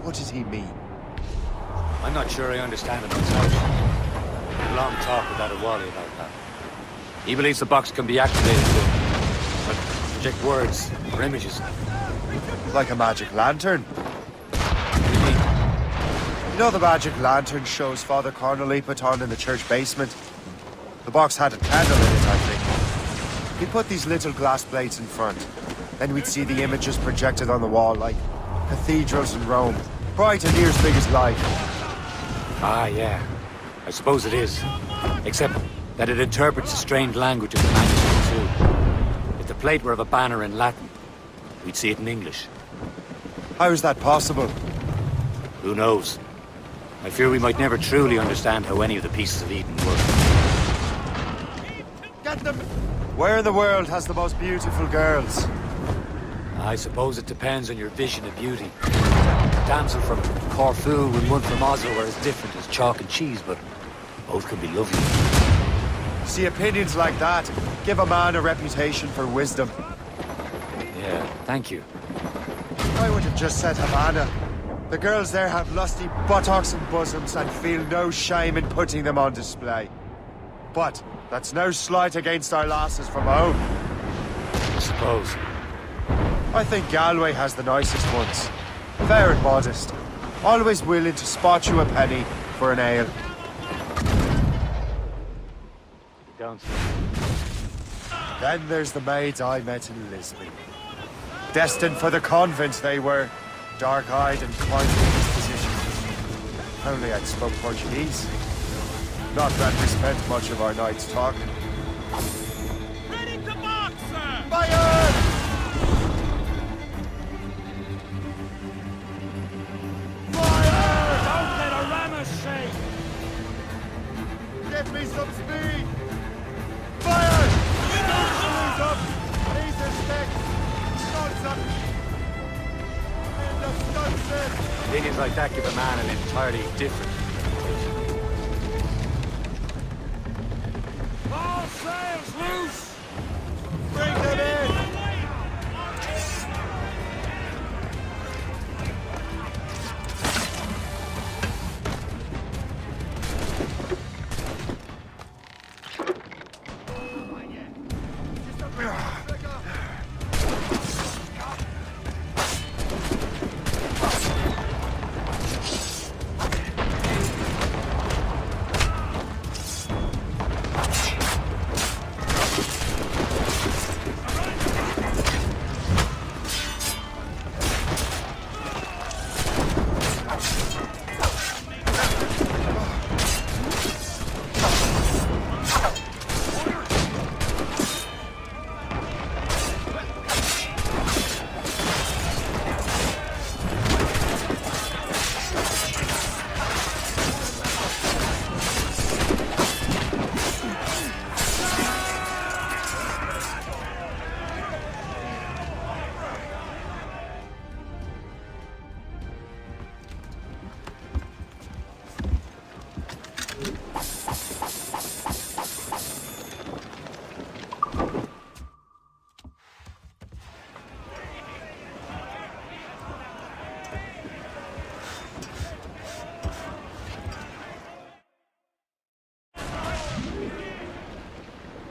what did he mean? I'm not sure I understand it myself. I had a long talk with Adewale about that. He believes the box can be activated to project words or images. Like a magic lantern? You know the magic lantern shows Father Connolly put on in the church basement? The box had a candle in it, I think. He put these little glass plates in front. Then we'd see the images projected on the wall like cathedrals in Rome. Bright and near as big as life. Ah, yeah. I suppose it is. Except that it interprets the strained language of the manuscript too. If the plate were of a banner in Latin, we'd see it in English. How is that possible? Who knows? I fear we might never truly understand how any of the pieces of Eden work. Get them! Where in the world has the most beautiful girls? I suppose it depends on your vision of beauty. Damsel from Corfu and one from Oslo are as different as chalk and cheese, but both can be lovely. See, opinions like that give a man a reputation for wisdom. Yeah, thank you. I would have just said Havana. The girls there have lusty buttocks and bosoms and feel no shame in putting them on display. But that's no slight against our lasses from home. I suppose. I think Galway has the nicest ones. Fair and modest. Always willing to spot you a penny for an ale. Don't. Then there's the maids I met in Lisbon. Destined for the convent they were. Dark-eyed and quite disposition. Only I'd spoke Portuguese. Not that we spent much of our nights talking. Ready to march, sir! Fire! Fire! Don't let a rammer shake! Give me some speed! Fire! Shoes up! These are sticks! Guns up! Opinions like that give a man an entirely different reputation. All sails loose! Bring them in!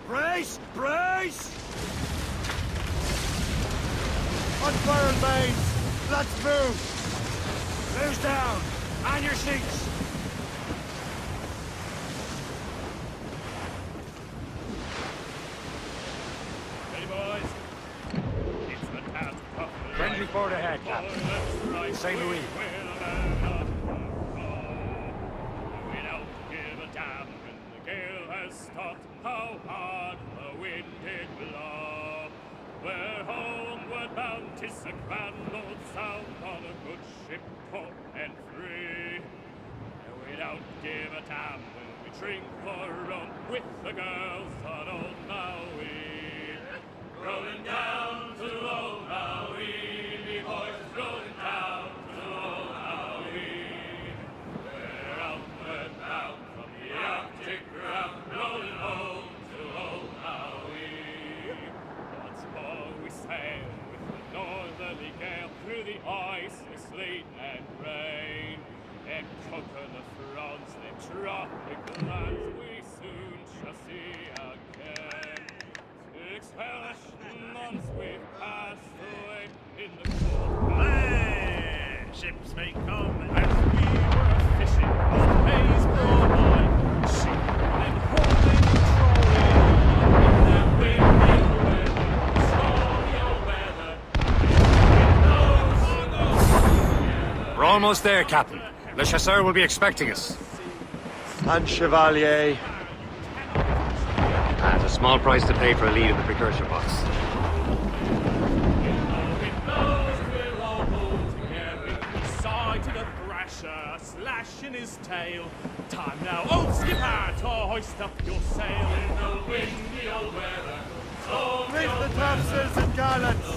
Brace! Brace! Unfurl mains! Let's move! Who's down? On your seats! Ready, boys? It's the task of the Friendly port ahead, Captain. St. Louis. We don't give a damn when the gale has stopped. How hard the wind did blow. We're homeward bound, 'tis a grand old sound on a good ship, port and free. And we don't give a damn when we drink for rum with the girls on old Maui. Rolling down to old Maui, me boys, rolling down to old Maui. We're outward bound from the Arctic ground, rolling home to old Maui. Once more we sail with the northerly gale through the ice, the sleet and rain. And conquer the fronts, the tropical lands we soon shall see again. 6 hellish months we've passed away in the cold. Hey, ships may come as we were fishing on Hayes Broad, ship and hauling, trolling in that windy weather, stormy old weather. We're almost there, Captain. Le Chasseur will be expecting us. And Chevalier. At a small price to pay for a lead in the precursor box. Side to the thrasher, slashing his tail. Time now, old skipper, to hoist up your sail. In the windy old weather, Reef the topsails and gallants!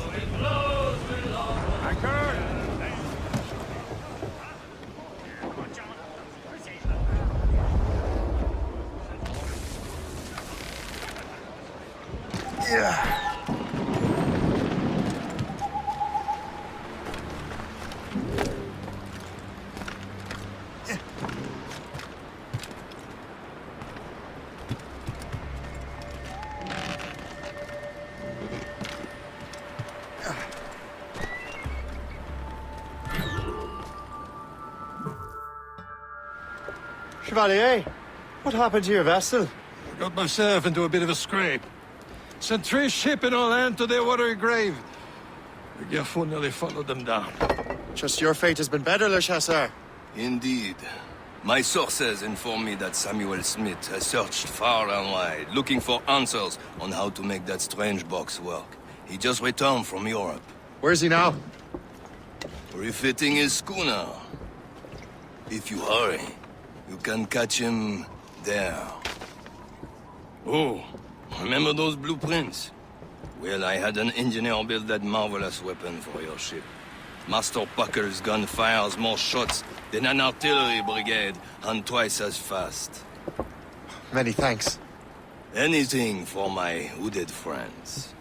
Chevalier, what happened to your vessel? I got myself into a bit of a scrape. Sent 3 ships in all land to their watery grave. The Gaffo nearly followed them down. Just your fate has been better, Le Chasseur. Indeed. My sources inform me that Samuel Smith has searched far and wide, looking for answers on how to make that strange box work. He just returned from Europe. Where's he now? Refitting his schooner. If you hurry, you can catch him there. Oh, remember those blueprints? Well, I had an engineer build that marvelous weapon for your ship. Master Puckle's gun fires more shots than an artillery brigade, and twice as fast. Many thanks. Anything for my hooded friends.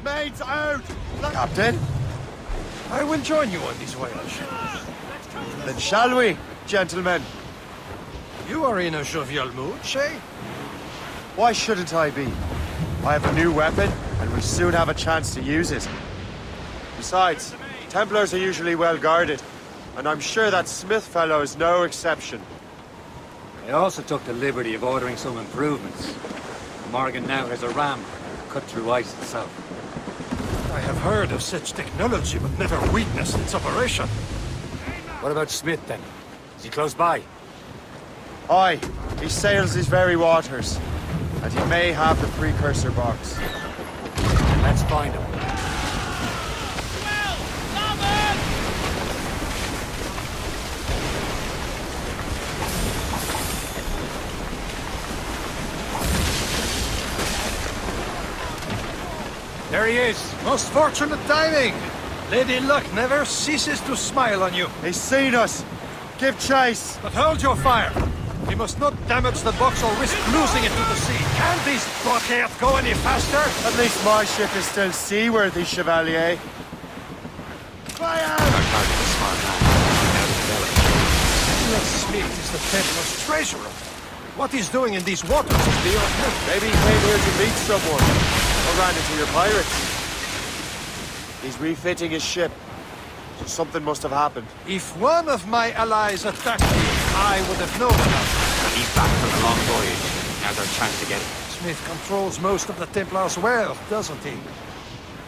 Mates out! Captain? I will join you on this voyage. Then shall we, gentlemen? You are in a jovial mood, Shay? Why shouldn't I be? I have a new weapon, and will soon have a chance to use it. Besides, Templars are usually well guarded, and I'm sure that Smith fellow is no exception. I also took the liberty of ordering some improvements. Morgan now has a ram cut through ice itself. I have heard of such technology, but never witnessed its operation. What about Smith, then? Is he close by? Aye, he sails these very waters, and he may have the precursor box. Let's find him. There he is! Most fortunate timing! Lady Luck never ceases to smile on you. He's seen us! Give chase! But hold your fire! We must not damage the box or risk losing it to the sea. Can this blockade go any faster? At least my ship is still seaworthy, Chevalier. Fire! Smith is the Templar's treasurer. What he's doing in these waters is beyond me. Maybe he came here to meet someone, or ran into your pirates. He's refitting his ship, so something must have happened. If one of my allies attacked me, I would have known about it. He's back from a long voyage. Now's our chance to get him. Smith controls most of the Templars' wealth, doesn't he?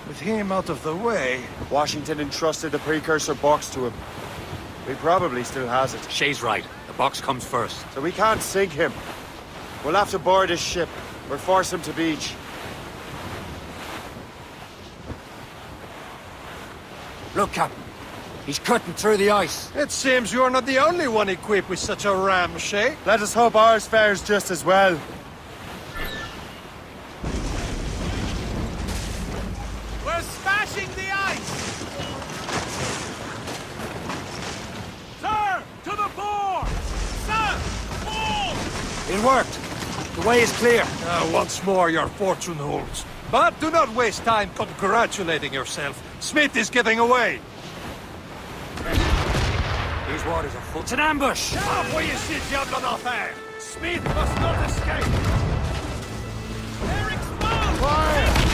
With him out of the way... Washington entrusted the precursor box to him. He probably still has it. Shay's right. The box comes first. So we can't sink him. We'll have to board his ship, or force him to beach. Look, Captain. He's cutting through the ice. It seems you're not the only one equipped with such a ram, Shay. Let us hope ours fares just as well. We're smashing the ice! Sir, to the fore! Sir, fore! It worked. The way is clear. Once more your fortune holds. But do not waste time congratulating yourself. Smith is giving away. These waters are full. It's an ambush! Ah, voyez ces diables en enfer! Smith must not escape! They're exposed! Fire!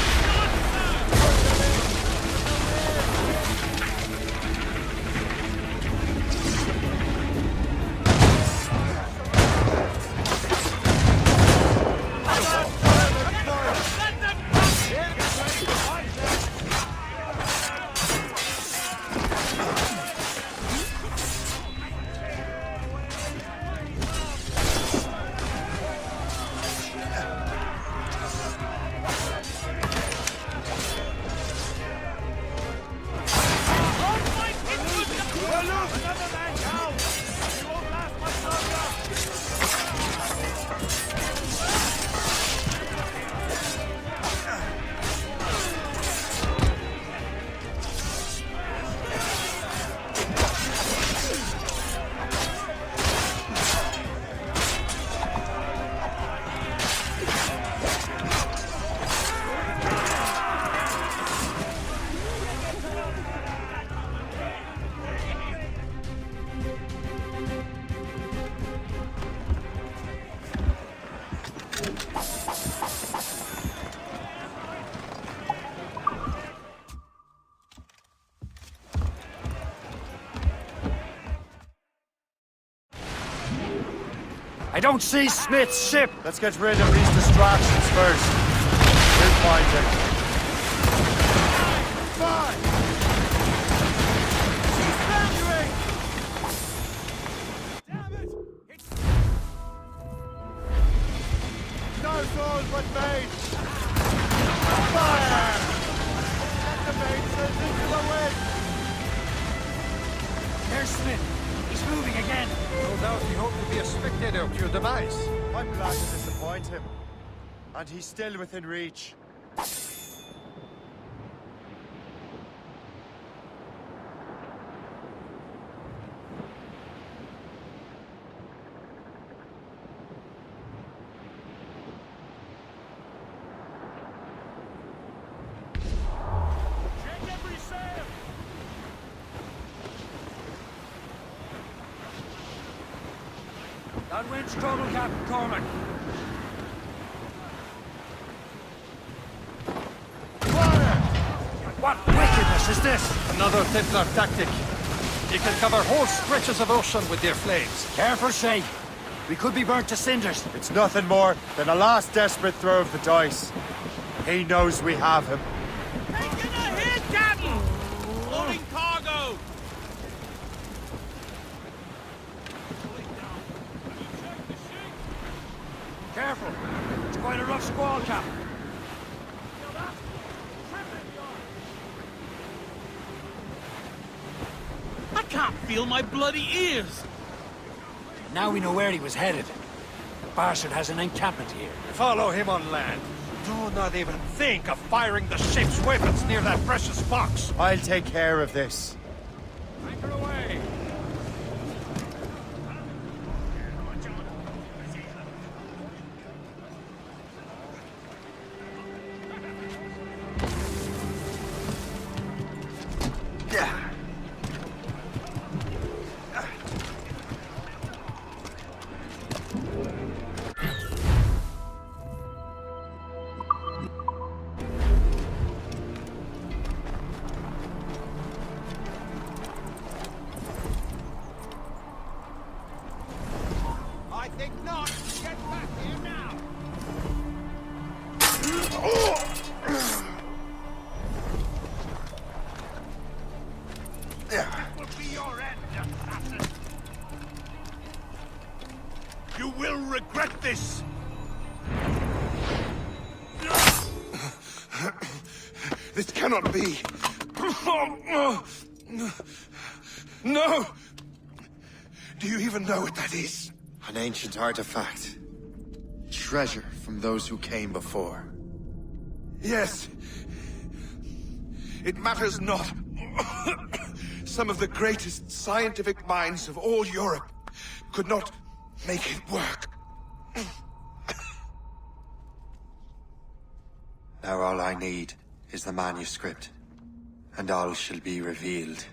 I don't see Smith's ship! Let's get rid of these distractions first. We'll find him. Fine! She's thundering! Damn it! No souls but made! Fire! Let the maid send into the wind! There's Smith. He's moving again. No doubt he hoped to be a spectator of your demise. I'm glad to disappoint him. And he's still within reach. Check every sail! That wind's trouble, Captain Cormac. What wickedness is this? Another Templar tactic. You can cover whole stretches of ocean with their flames. Careful, Shay. We could be burnt to cinders. It's nothing more than a last desperate throw of the dice. He knows we have him. Taking a hit, Captain! Loading cargo! Careful. It's quite a rough squall, Captain. I can't feel my bloody ears! Now we know where he was headed. The bastard has an encampment here. Follow him on land. Do not even think of firing the ship's weapons near that precious box. I'll take care of this. Anchor away. I think not! Get back here now! Will be your end, assassin. You will regret this. This cannot be. No! Do you even know what that is? An ancient artifact. Treasure from those who came before. Yes. It matters not. Some of the greatest scientific minds of all Europe could not make it work. Now all I need is the manuscript, and all shall be revealed.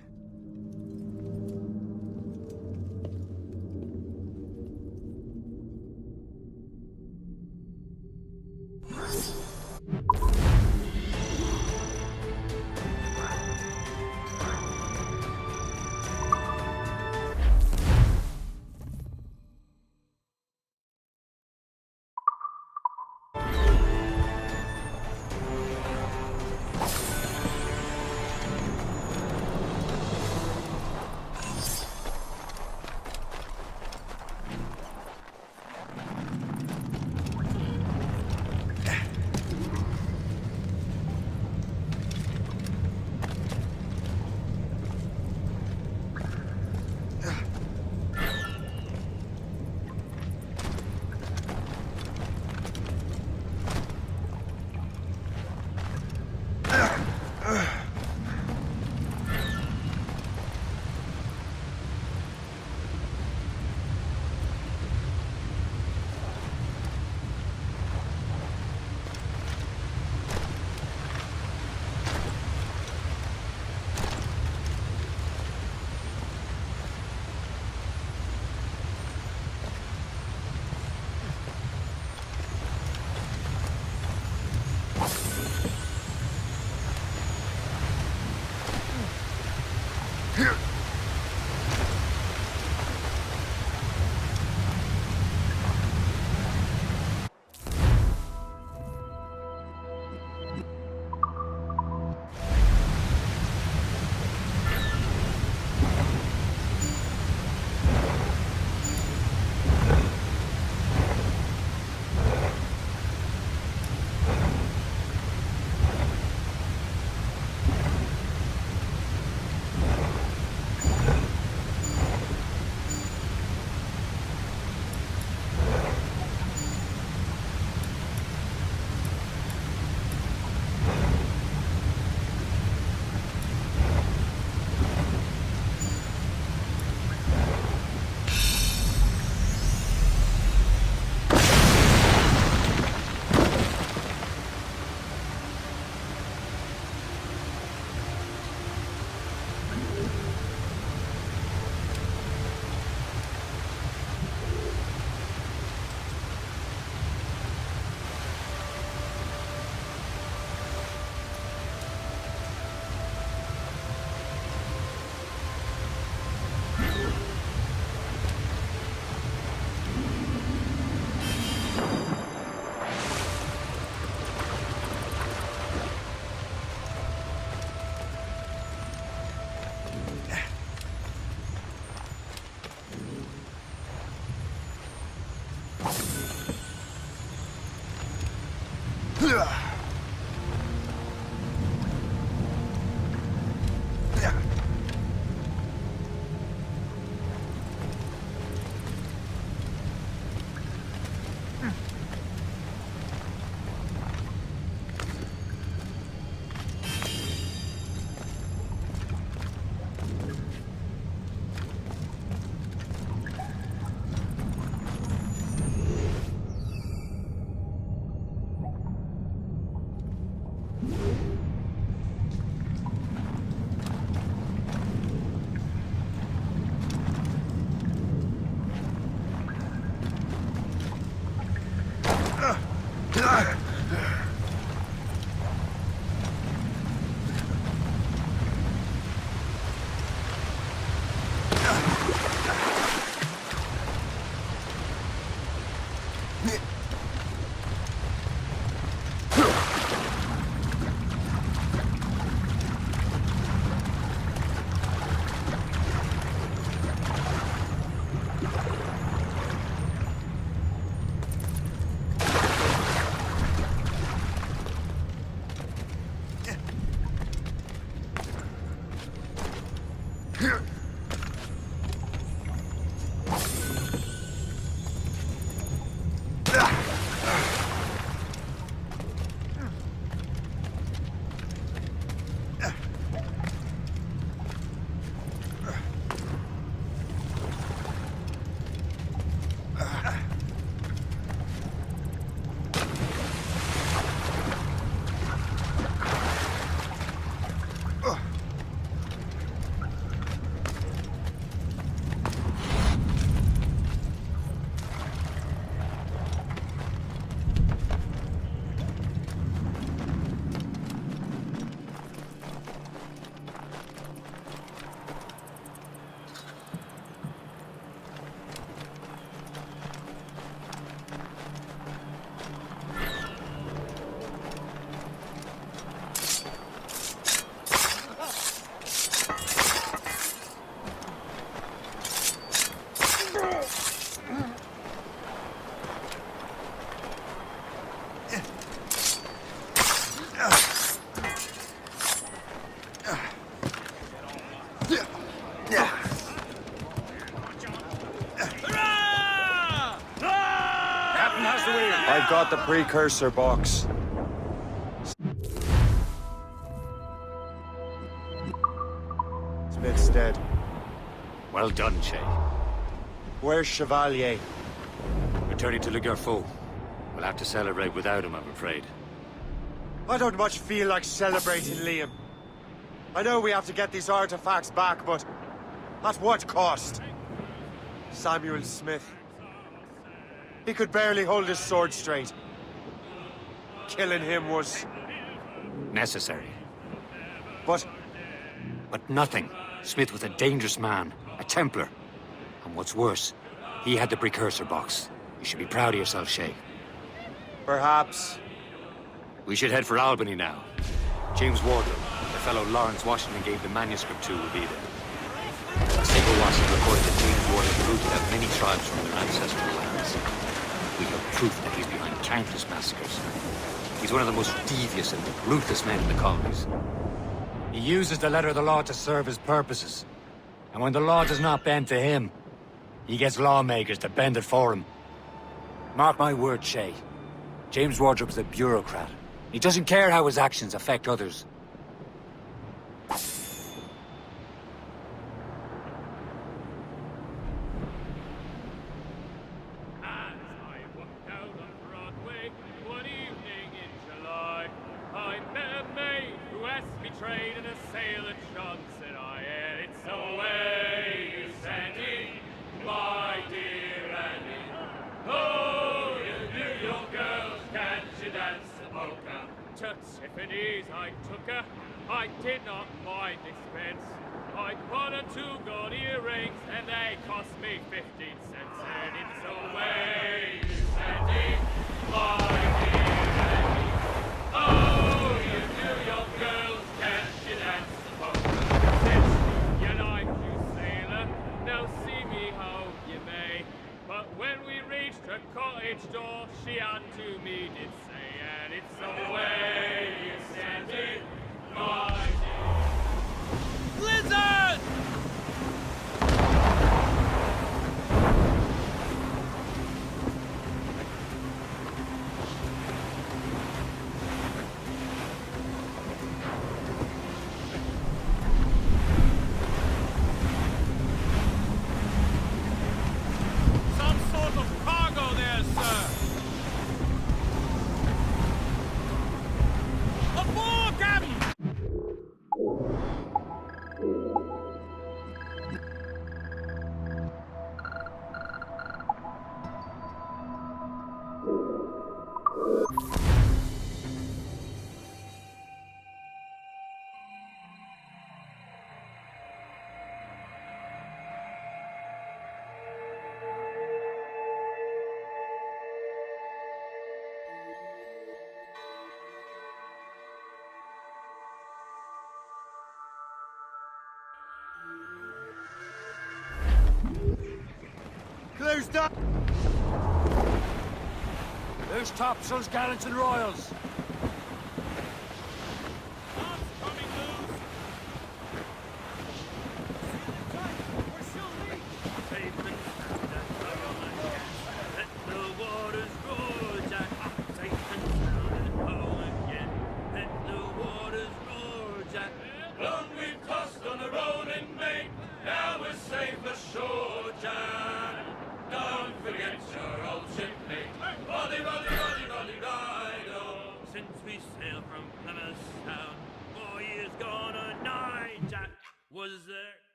I've got the precursor box. Smith's dead. Well done, Shay. Where's Chevalier? Returning to Le Garfou. We'll have to celebrate without him, I'm afraid. I don't much feel like celebrating, Liam. I know we have to get these artifacts back, but at what cost? Samuel Smith. He could barely hold his sword straight. Killing him was... necessary. But nothing. Smith was a dangerous man, a Templar. And what's worse, he had the precursor box. You should be proud of yourself, Shay. Perhaps. We should head for Albany now. James Wardle, the fellow Lawrence Washington gave the manuscript to, will be there. Sable Watson reported that James Wardle rooted out many tribes from their ancestral lands. We have proof that he's behind countless massacres. He's one of the most devious and ruthless men in the colonies. He uses the letter of the law to serve his purposes. And when the law does not bend to him, he gets lawmakers to bend it for him. Mark my word, Shay. James Wardrop's a bureaucrat. He doesn't care how his actions affect others. I took her. I did not mind expense. I bought her 2 gold earrings, and they cost me 15 cents. And it's a way you send it, my dear Annie. Oh, you New York girls, can't you dance the polka? Since you like you, sailor, now see me how you may. But when we reached her cottage door, she unto me did say, and it's a Loose down! Loose topsails, gallants and royals.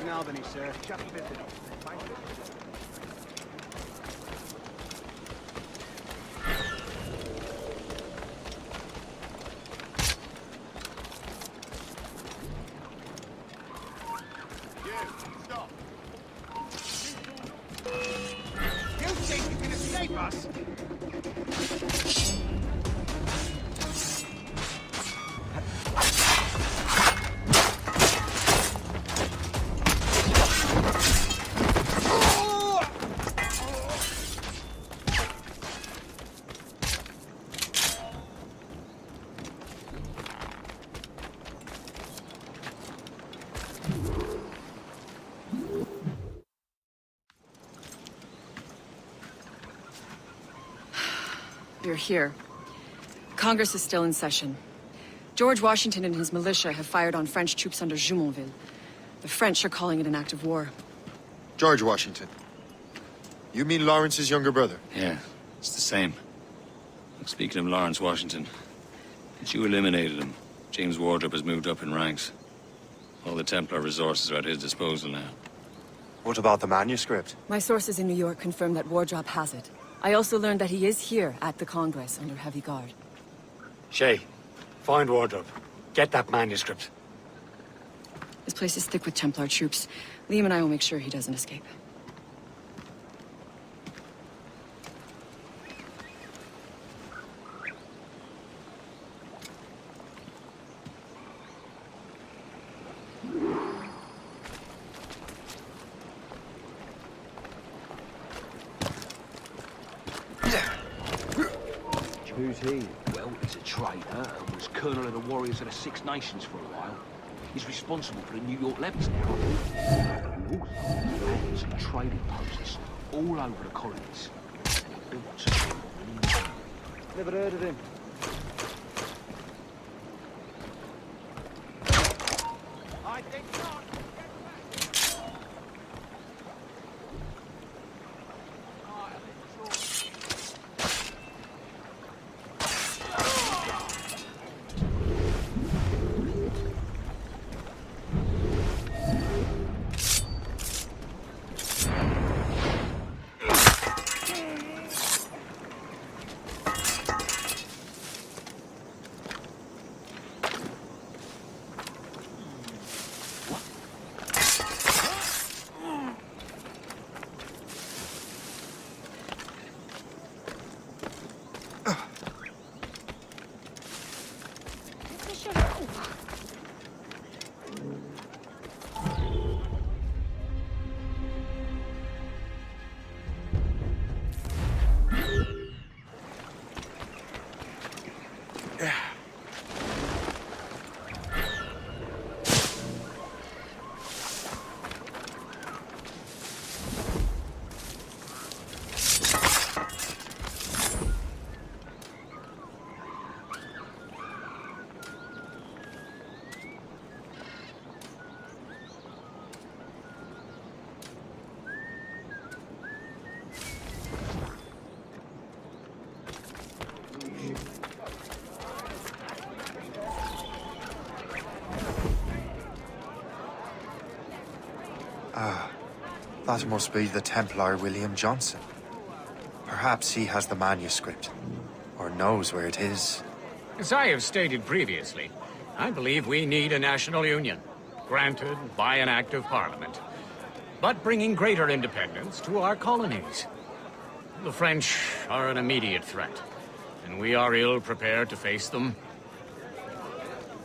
Albany, sir. Just visited. Stop. You think you can escape us? You're here. Congress is still in session. George Washington and his militia have fired on French troops under Jumonville. The French are calling it an act of war. George Washington. You mean Lawrence's younger brother? Yeah, it's the same. Speaking of Lawrence Washington, since you eliminated him, James Wardrop has moved up in ranks. All the Templar resources are at his disposal now. What about the manuscript? My sources in New York confirm that Wardrop has it. I also learned that he is here at the Congress under heavy guard. Shay, find Wardrop. Get that manuscript. This place is thick with Templar troops. Liam and I will make sure he doesn't escape. Who's he? Well, he's a traitor and was colonel of the Warriors of the Six Nations for a while. He's responsible for the New York levies now. He also has some trading posts all over the colonies. And he built some... Never heard of him. I think not. That must be the Templar William Johnson. Perhaps he has the manuscript, or knows where it is. As I have stated previously, I believe we need a national union, granted by an act of parliament, but bringing greater independence to our colonies. The French are an immediate threat, and we are ill prepared to face them.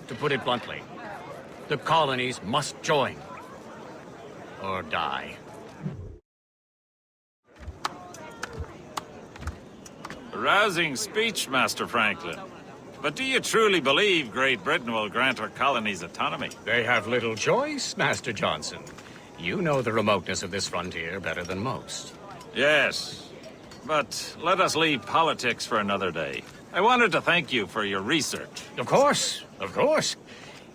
To put it bluntly, the colonies must join, or die. A rousing speech, Master Franklin. But do you truly believe Great Britain will grant our colonies autonomy? They have little choice, Master Johnson. You know the remoteness of this frontier better than most. Yes, but let us leave politics for another day. I wanted to thank you for your research. Of course, of course.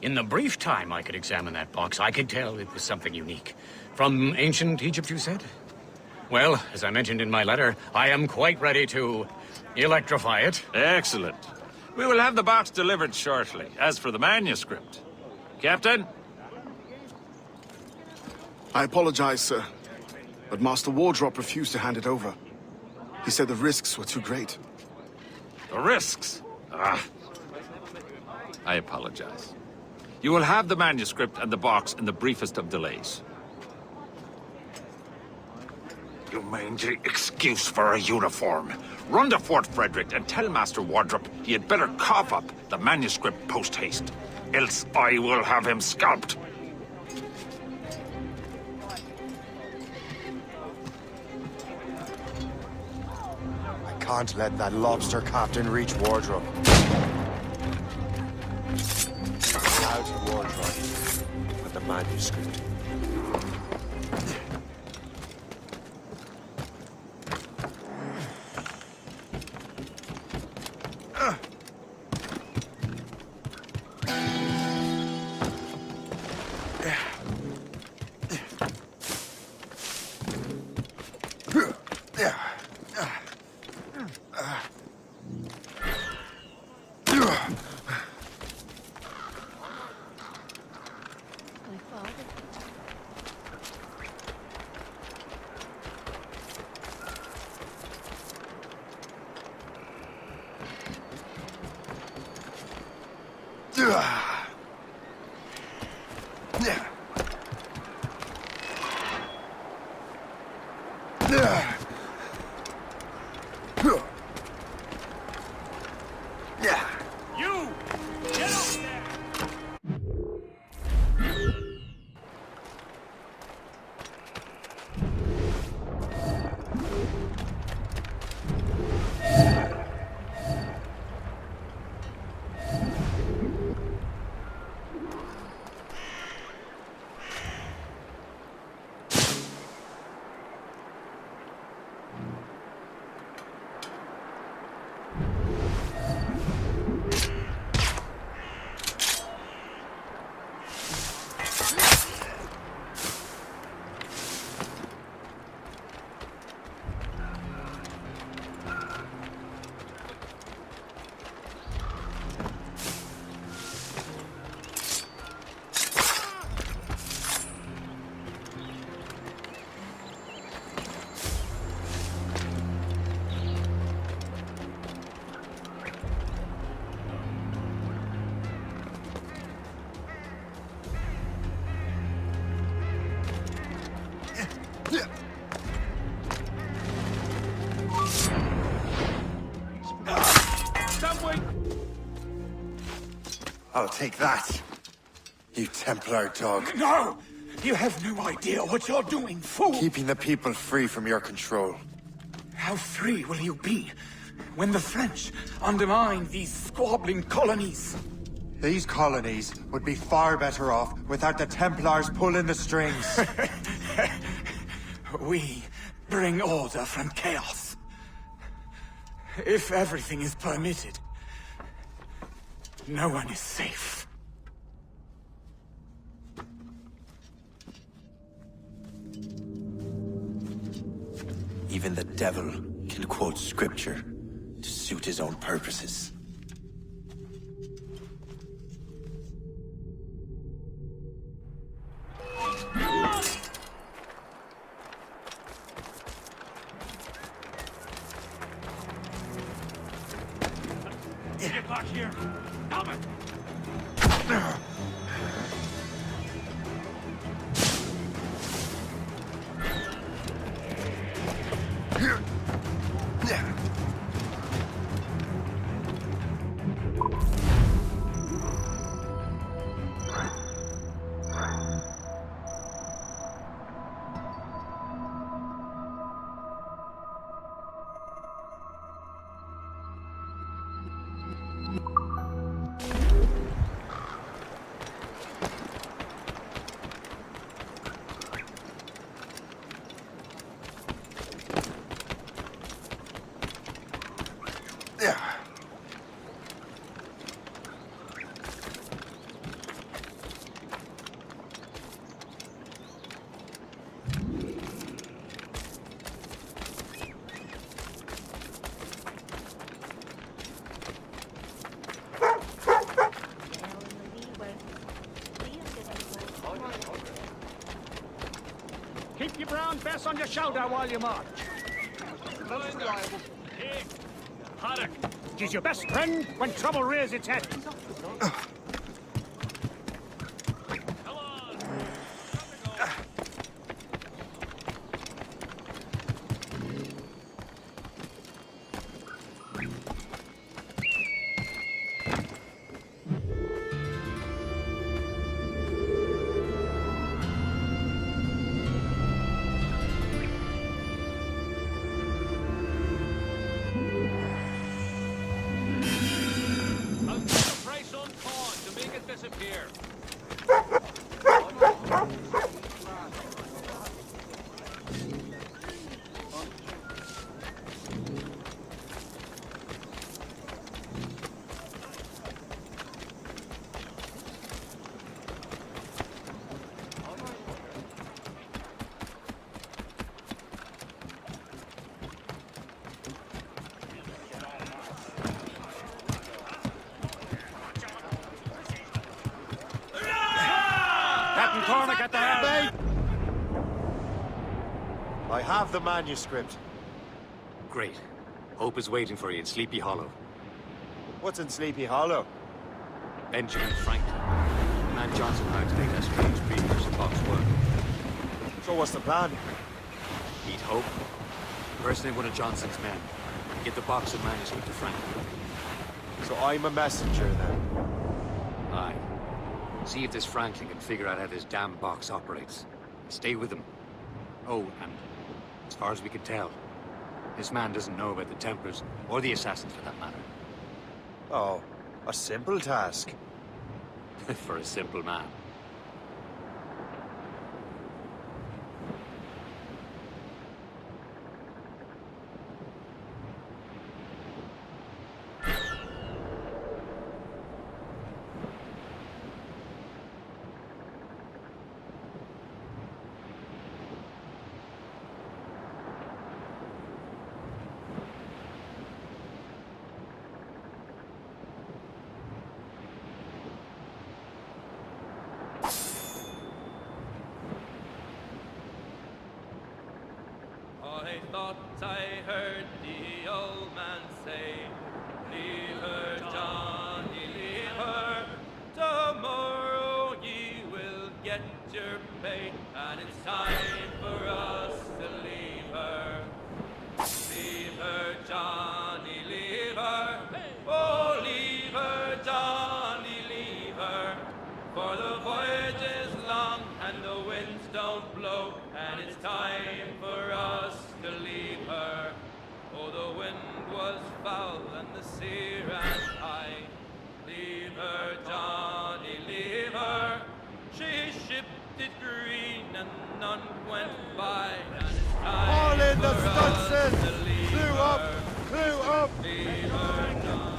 In the brief time I could examine that box, I could tell it was something unique. From ancient Egypt, you said? Well, as I mentioned in my letter, I am quite ready to electrify it. Excellent. We will have the box delivered shortly. As for the manuscript... Captain? I apologize, sir, but Master Wardrop refused to hand it over. He said the risks were too great. The risks? Ah. I apologize. You will have the manuscript and the box in the briefest of delays. You mangy excuse for a uniform. Run to Fort Frederick and tell Master Wardrop he had better cough up the manuscript post-haste. Else I will have him scalped. I can't let that lobster captain reach Wardrop. Out to Wardrop with the manuscript. I'll take that, you Templar dog. No! You have no idea what you're doing, fool! Keeping the people free from your control. How free will you be when the French undermine these squabbling colonies? These colonies would be far better off without the Templars pulling the strings. We bring order from chaos. If everything is permitted, no one is safe. Even the devil can quote scripture to suit his own purposes. Keep your brown vest on your shoulder while you march. Hey, Haddock, it is your best friend when trouble rears its head. Disappear. At the helm. I have the manuscript. Great. Hope is waiting for you in Sleepy Hollow. What's in Sleepy Hollow? Benjamin Franklin. The man Johnson hired to make that strange precursor in Box 1. So what's the plan? Meet Hope. Personate one of Johnson's men. Get the box of manuscript to Franklin. So I'm a messenger then? Aye. See if this Franklin can figure out how this damn box operates. Stay with him. Oh, and as far as we can tell, this man doesn't know about the Templars, or the Assassins for that matter. Oh, a simple task. For a simple man. I thought I heard the old man say, leave her, Johnny, leave her. Tomorrow ye will get your pay, and it's time for us to leave her. Leave her, Johnny, leave her. Oh, leave her, Johnny, leave her. For the voyage is long and the winds don't blow, and it's time for us to leave her. Oh, the wind was foul and the sea ran high. Leave her, Johnny, leave her. She shipped it green and none went by, and it's time All in the for us stunsail! to leave Clew up! her. Clew up! Leave her, Johnny.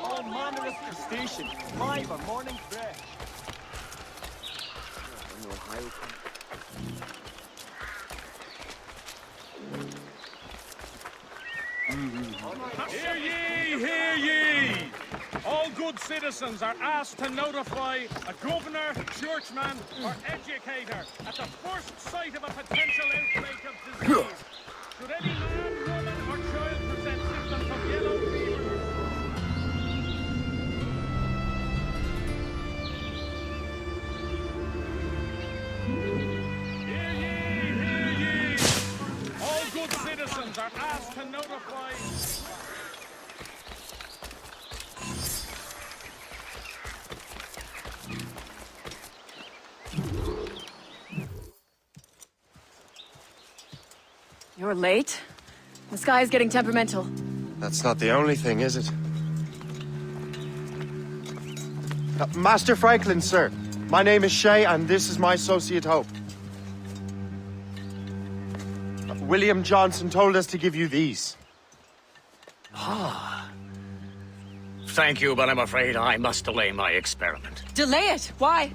All manner of crustaceans, live or morning fresh. Hear ye, hear ye! All good citizens are asked to notify a governor, churchman, or educator at the first sight of a potential outbreak of disease. Should any man, woman, or child present symptoms of yellow fever, hear ye! All good citizens are asked to notify... You're late. The sky is getting temperamental. That's not the only thing, is it? Master Franklin, sir. My name is Shay, and this is my associate Hope. William Johnson told us to give you these. Ah. Thank you, but I'm afraid I must delay my experiment. Delay it? Why?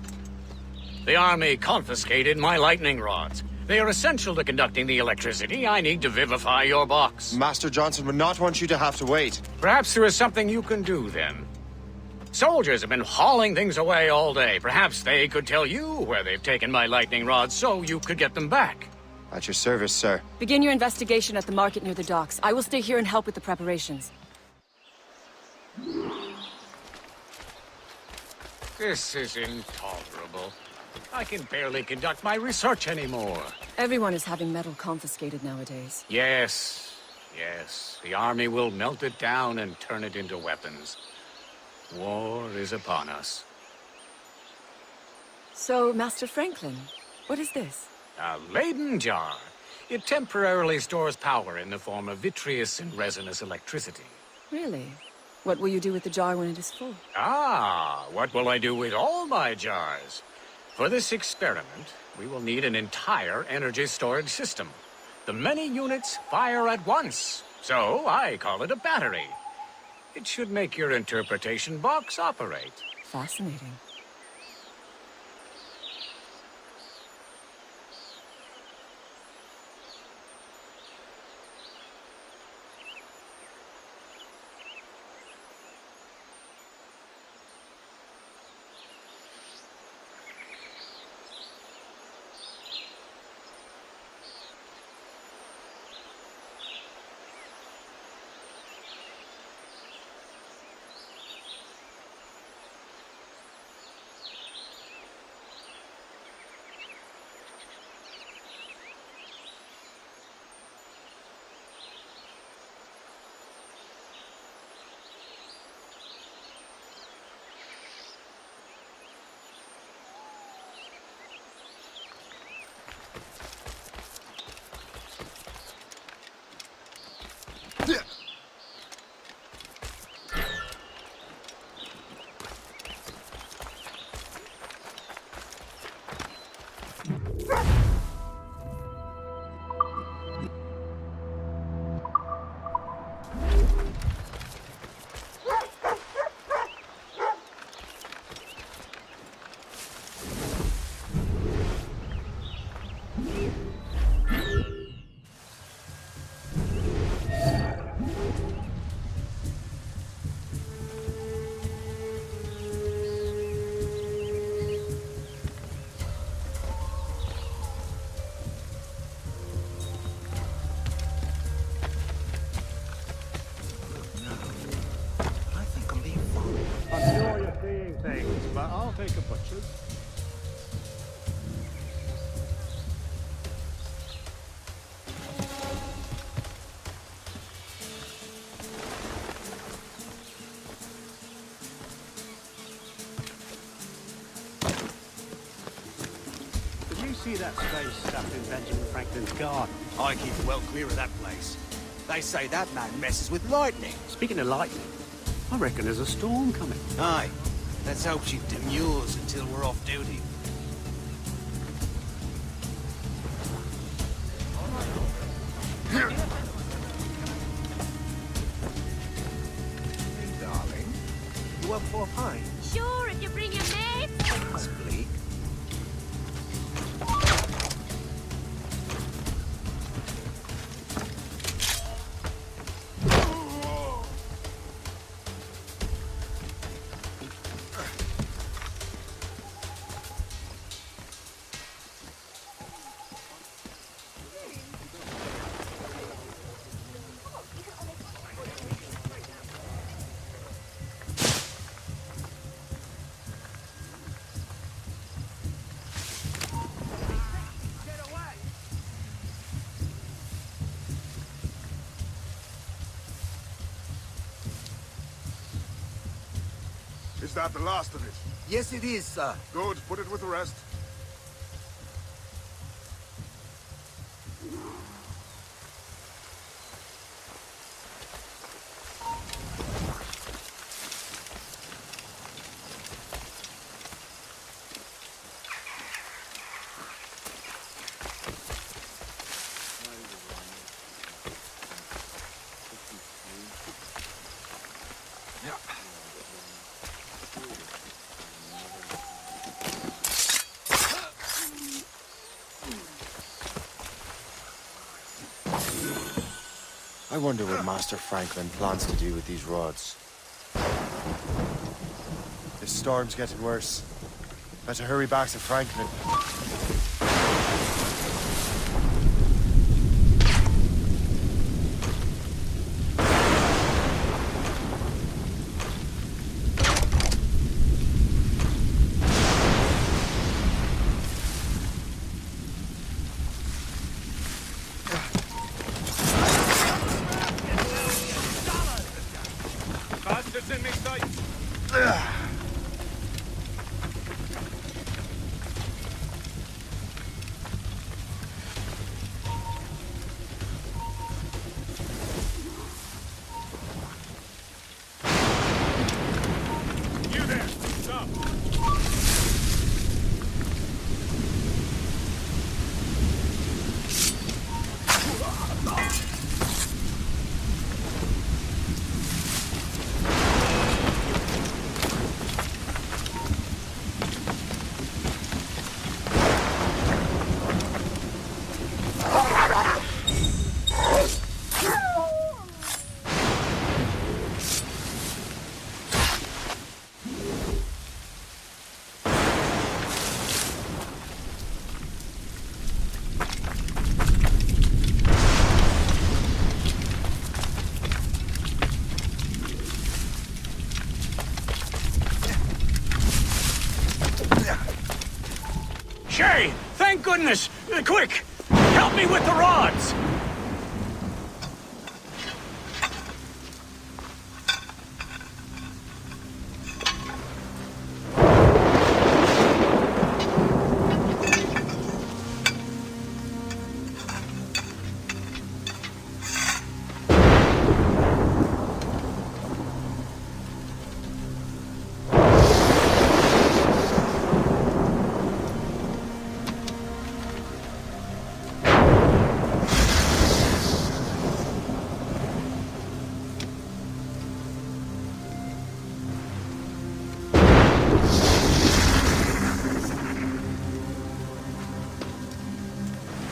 The army confiscated my lightning rods. They are essential to conducting the electricity I need to vivify your box. Master Johnson would not want you to have to wait. Perhaps there is something you can do, then. Soldiers have been hauling things away all day. Perhaps they could tell you where they've taken my lightning rods so you could get them back. At your service, sir. Begin your investigation at the market near the docks. I will stay here and help with the preparations. This is intolerable. I can barely conduct my research anymore. Everyone is having metal confiscated nowadays. Yes. The army will melt it down and turn it into weapons. War is upon us. So, Master Franklin, what is this? A Leyden jar. It temporarily stores power in the form of vitreous and resinous electricity. Really? What will you do with the jar when it is full? What will I do with all my jars? For this experiment, we will need an entire energy storage system. The many units fire at once, so I call it a battery. It should make your interpretation box operate. Fascinating. But I'll take a butcher's. Did you see that strange stuff in Benjamin Franklin's garden? I keep well clear of that place. They say that man messes with lightning. Speaking of lightning, I reckon there's a storm coming. Aye. Let's hope she demurs until we're off duty. Hey, darling. You up for a pint? Sure, if you bring your mates. That's bleak. Is that the last of it? Yes, it is, sir. Good. Put it with the rest. I wonder what Master Franklin plans to do with these rods. This storm's getting worse. Better hurry back to Franklin. Bastards in me sight! You there! Stop! Shay! Thank goodness! Quick! Help me with the rods!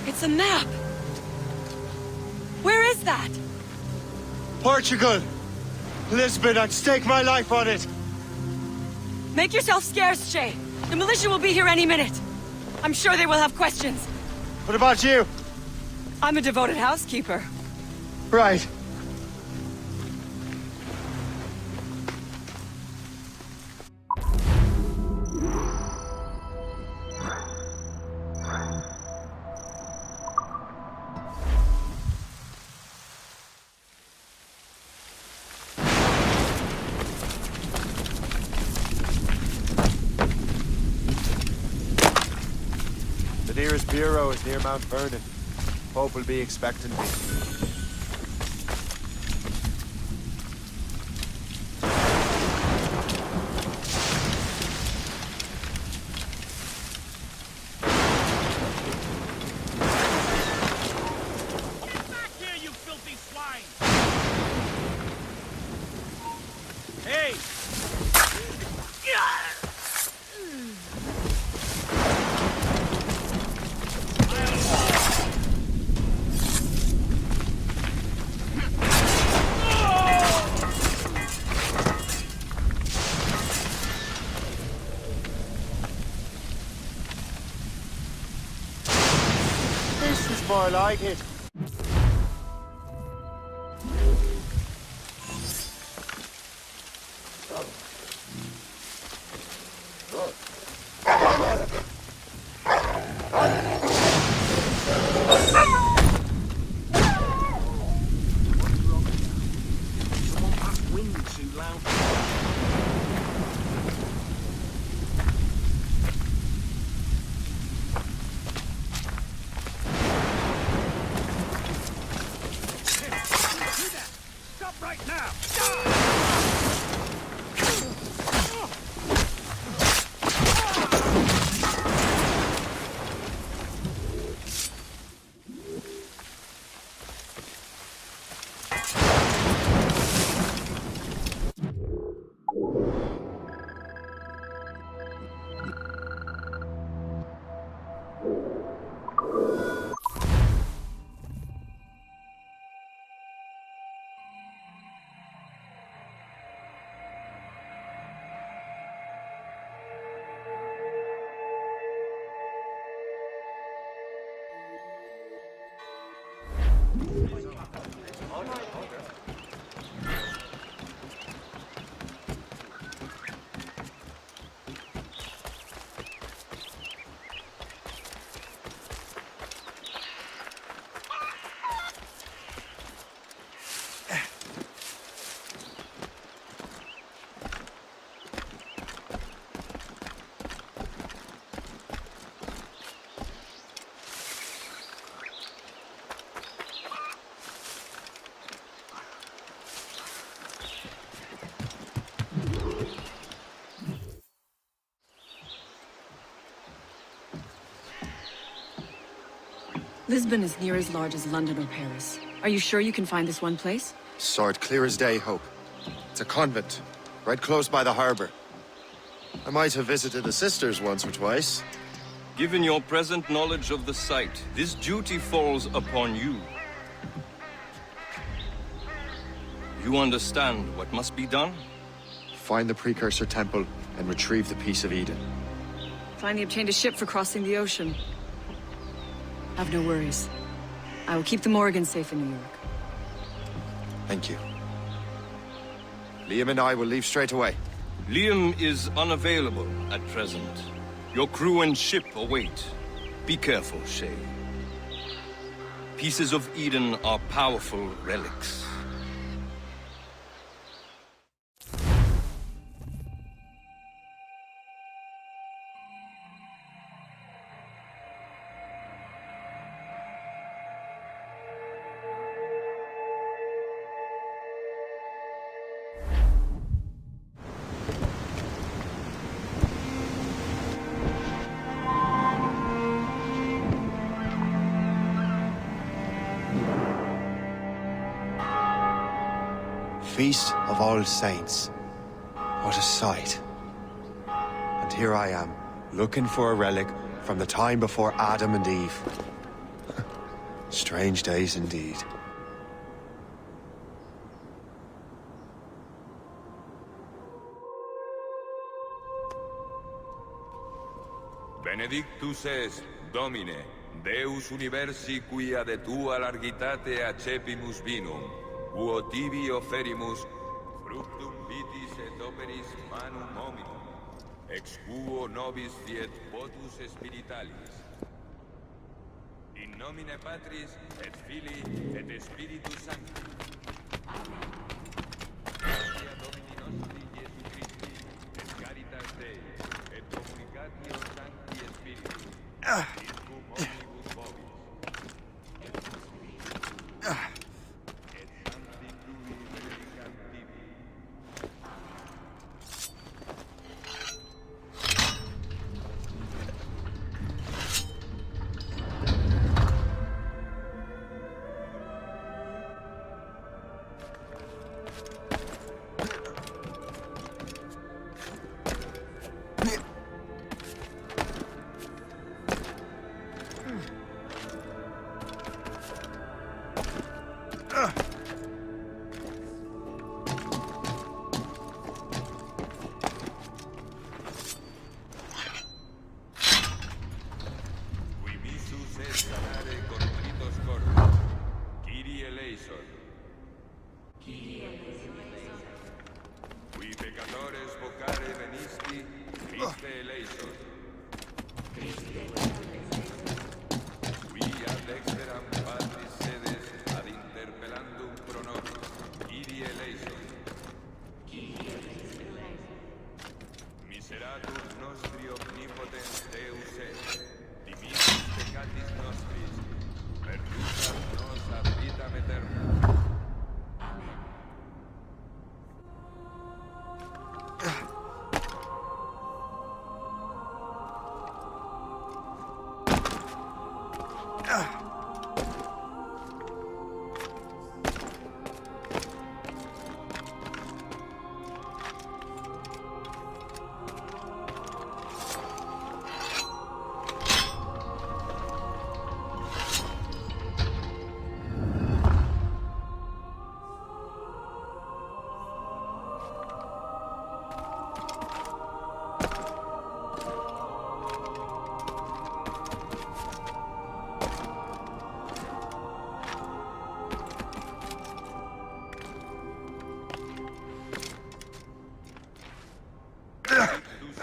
It's a map! Where is that? Portugal! Lisbon, I'd stake my life on it! Make yourself scarce, Shay. The militia will be here any minute. I'm sure they will have questions. What about you? I'm a devoted housekeeper. Right. The nearest bureau is near Mount Vernon. Pope will be expecting me. Here, you filthy swine! Hey! This is more like it. Wind too loud. Lisbon is near as large as London or Paris. Are you sure you can find this one place? Saw it clear as day, Hope. It's a convent, right close by the harbor. I might have visited the sisters once or twice. Given your present knowledge of the site, this duty falls upon you. You understand what must be done? Find the precursor temple and retrieve the piece of Eden. Finally obtained a ship for crossing the ocean. Have no worries. I will keep the Morgans safe in New York. Thank you. Liam and I will leave straight away. Liam is unavailable at present. Your crew and ship await. Be careful, Shay. Pieces of Eden are powerful relics. Feast of All Saints. What a sight. And here I am, looking for a relic from the time before Adam and Eve. Strange days indeed. Benedictus est, Domine, Deus universi quia de tua largitate accepimus vinum, uo tibi offerimus fructum vitis et operis manum hominum, ex quo nobis fiet votus spiritualis. In nomine Patris et Filii et Spiritus Sancti. Gratia Domini nostri Iesu Christi, et caritas Dei, et communicatio Sancti Spiritus, in cum omnibus vobis.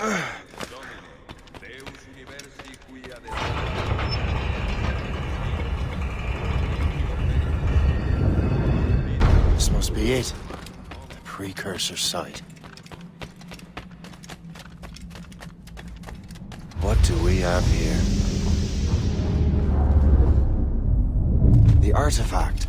This must be it. The precursor site. What do we have here? The artifact.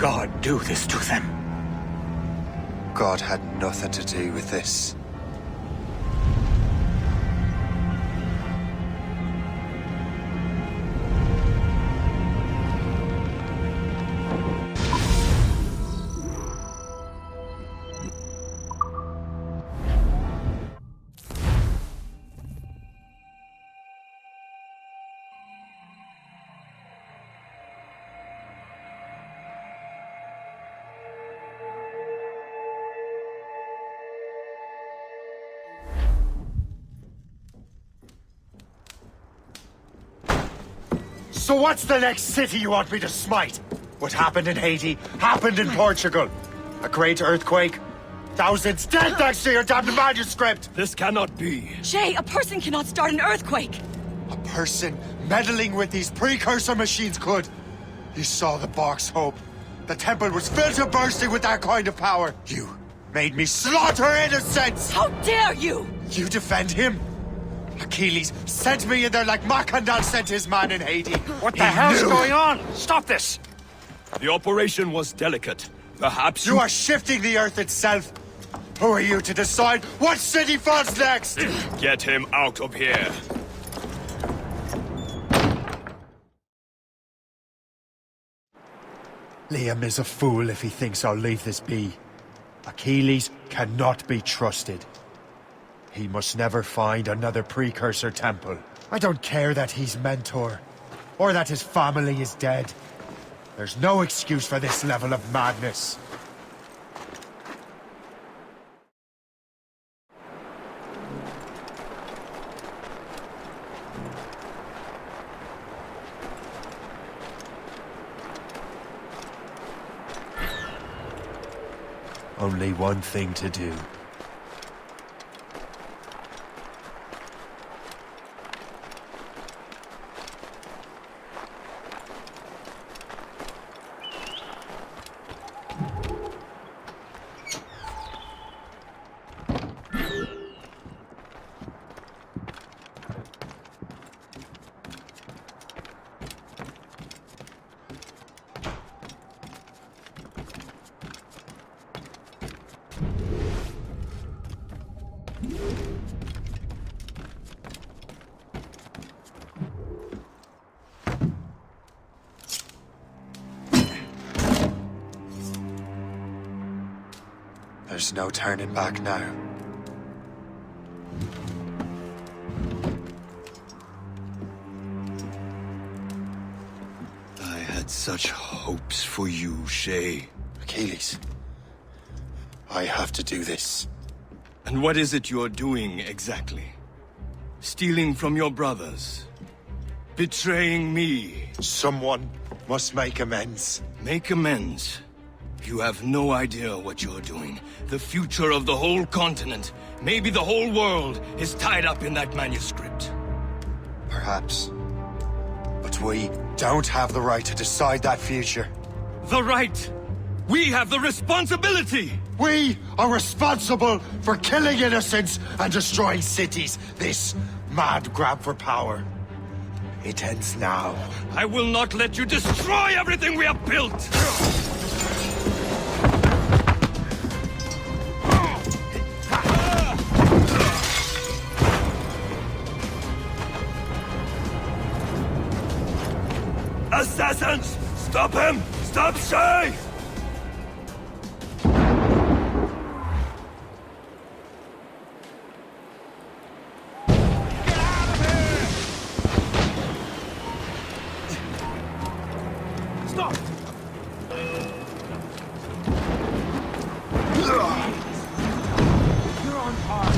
God do this to them? God had nothing to do with this. So what's the next city you want me to smite? What happened in Haiti happened in Portugal. A great earthquake. Thousands dead thanks to your damned manuscript! This cannot be. Shay, a person cannot start an earthquake! A person meddling with these precursor machines could. You saw the box, Hope. The temple was filled to bursting with that kind of power. You made me slaughter innocents! How dare you! You defend him? Achilles sent me in there like Macandal sent his man in Haiti. What the hell's going on? Stop this! The operation was delicate. Perhaps you are shifting the earth itself. Who are you to decide what city falls next? Get him out of here. Liam is a fool if he thinks I'll leave this be. Achilles cannot be trusted. He must never find another precursor temple. I don't care that he's mentor, or that his family is dead. There's no excuse for this level of madness. Only one thing to do. There's no turning back now. I had such hopes for you, Shay. Achilles, I have to do this. And what is it you're doing, exactly? Stealing from your brothers? Betraying me? Someone must make amends. Make amends? You have no idea what you're doing. The future of the whole continent, maybe the whole world, is tied up in that manuscript. Perhaps. But we don't have the right to decide that future. The right! We have the responsibility! We are responsible for killing innocents and destroying cities. This mad grab for power. It ends now. I will not let you destroy everything we have built! Assassins! Stop him! Stop Shay! Stop! You're on par.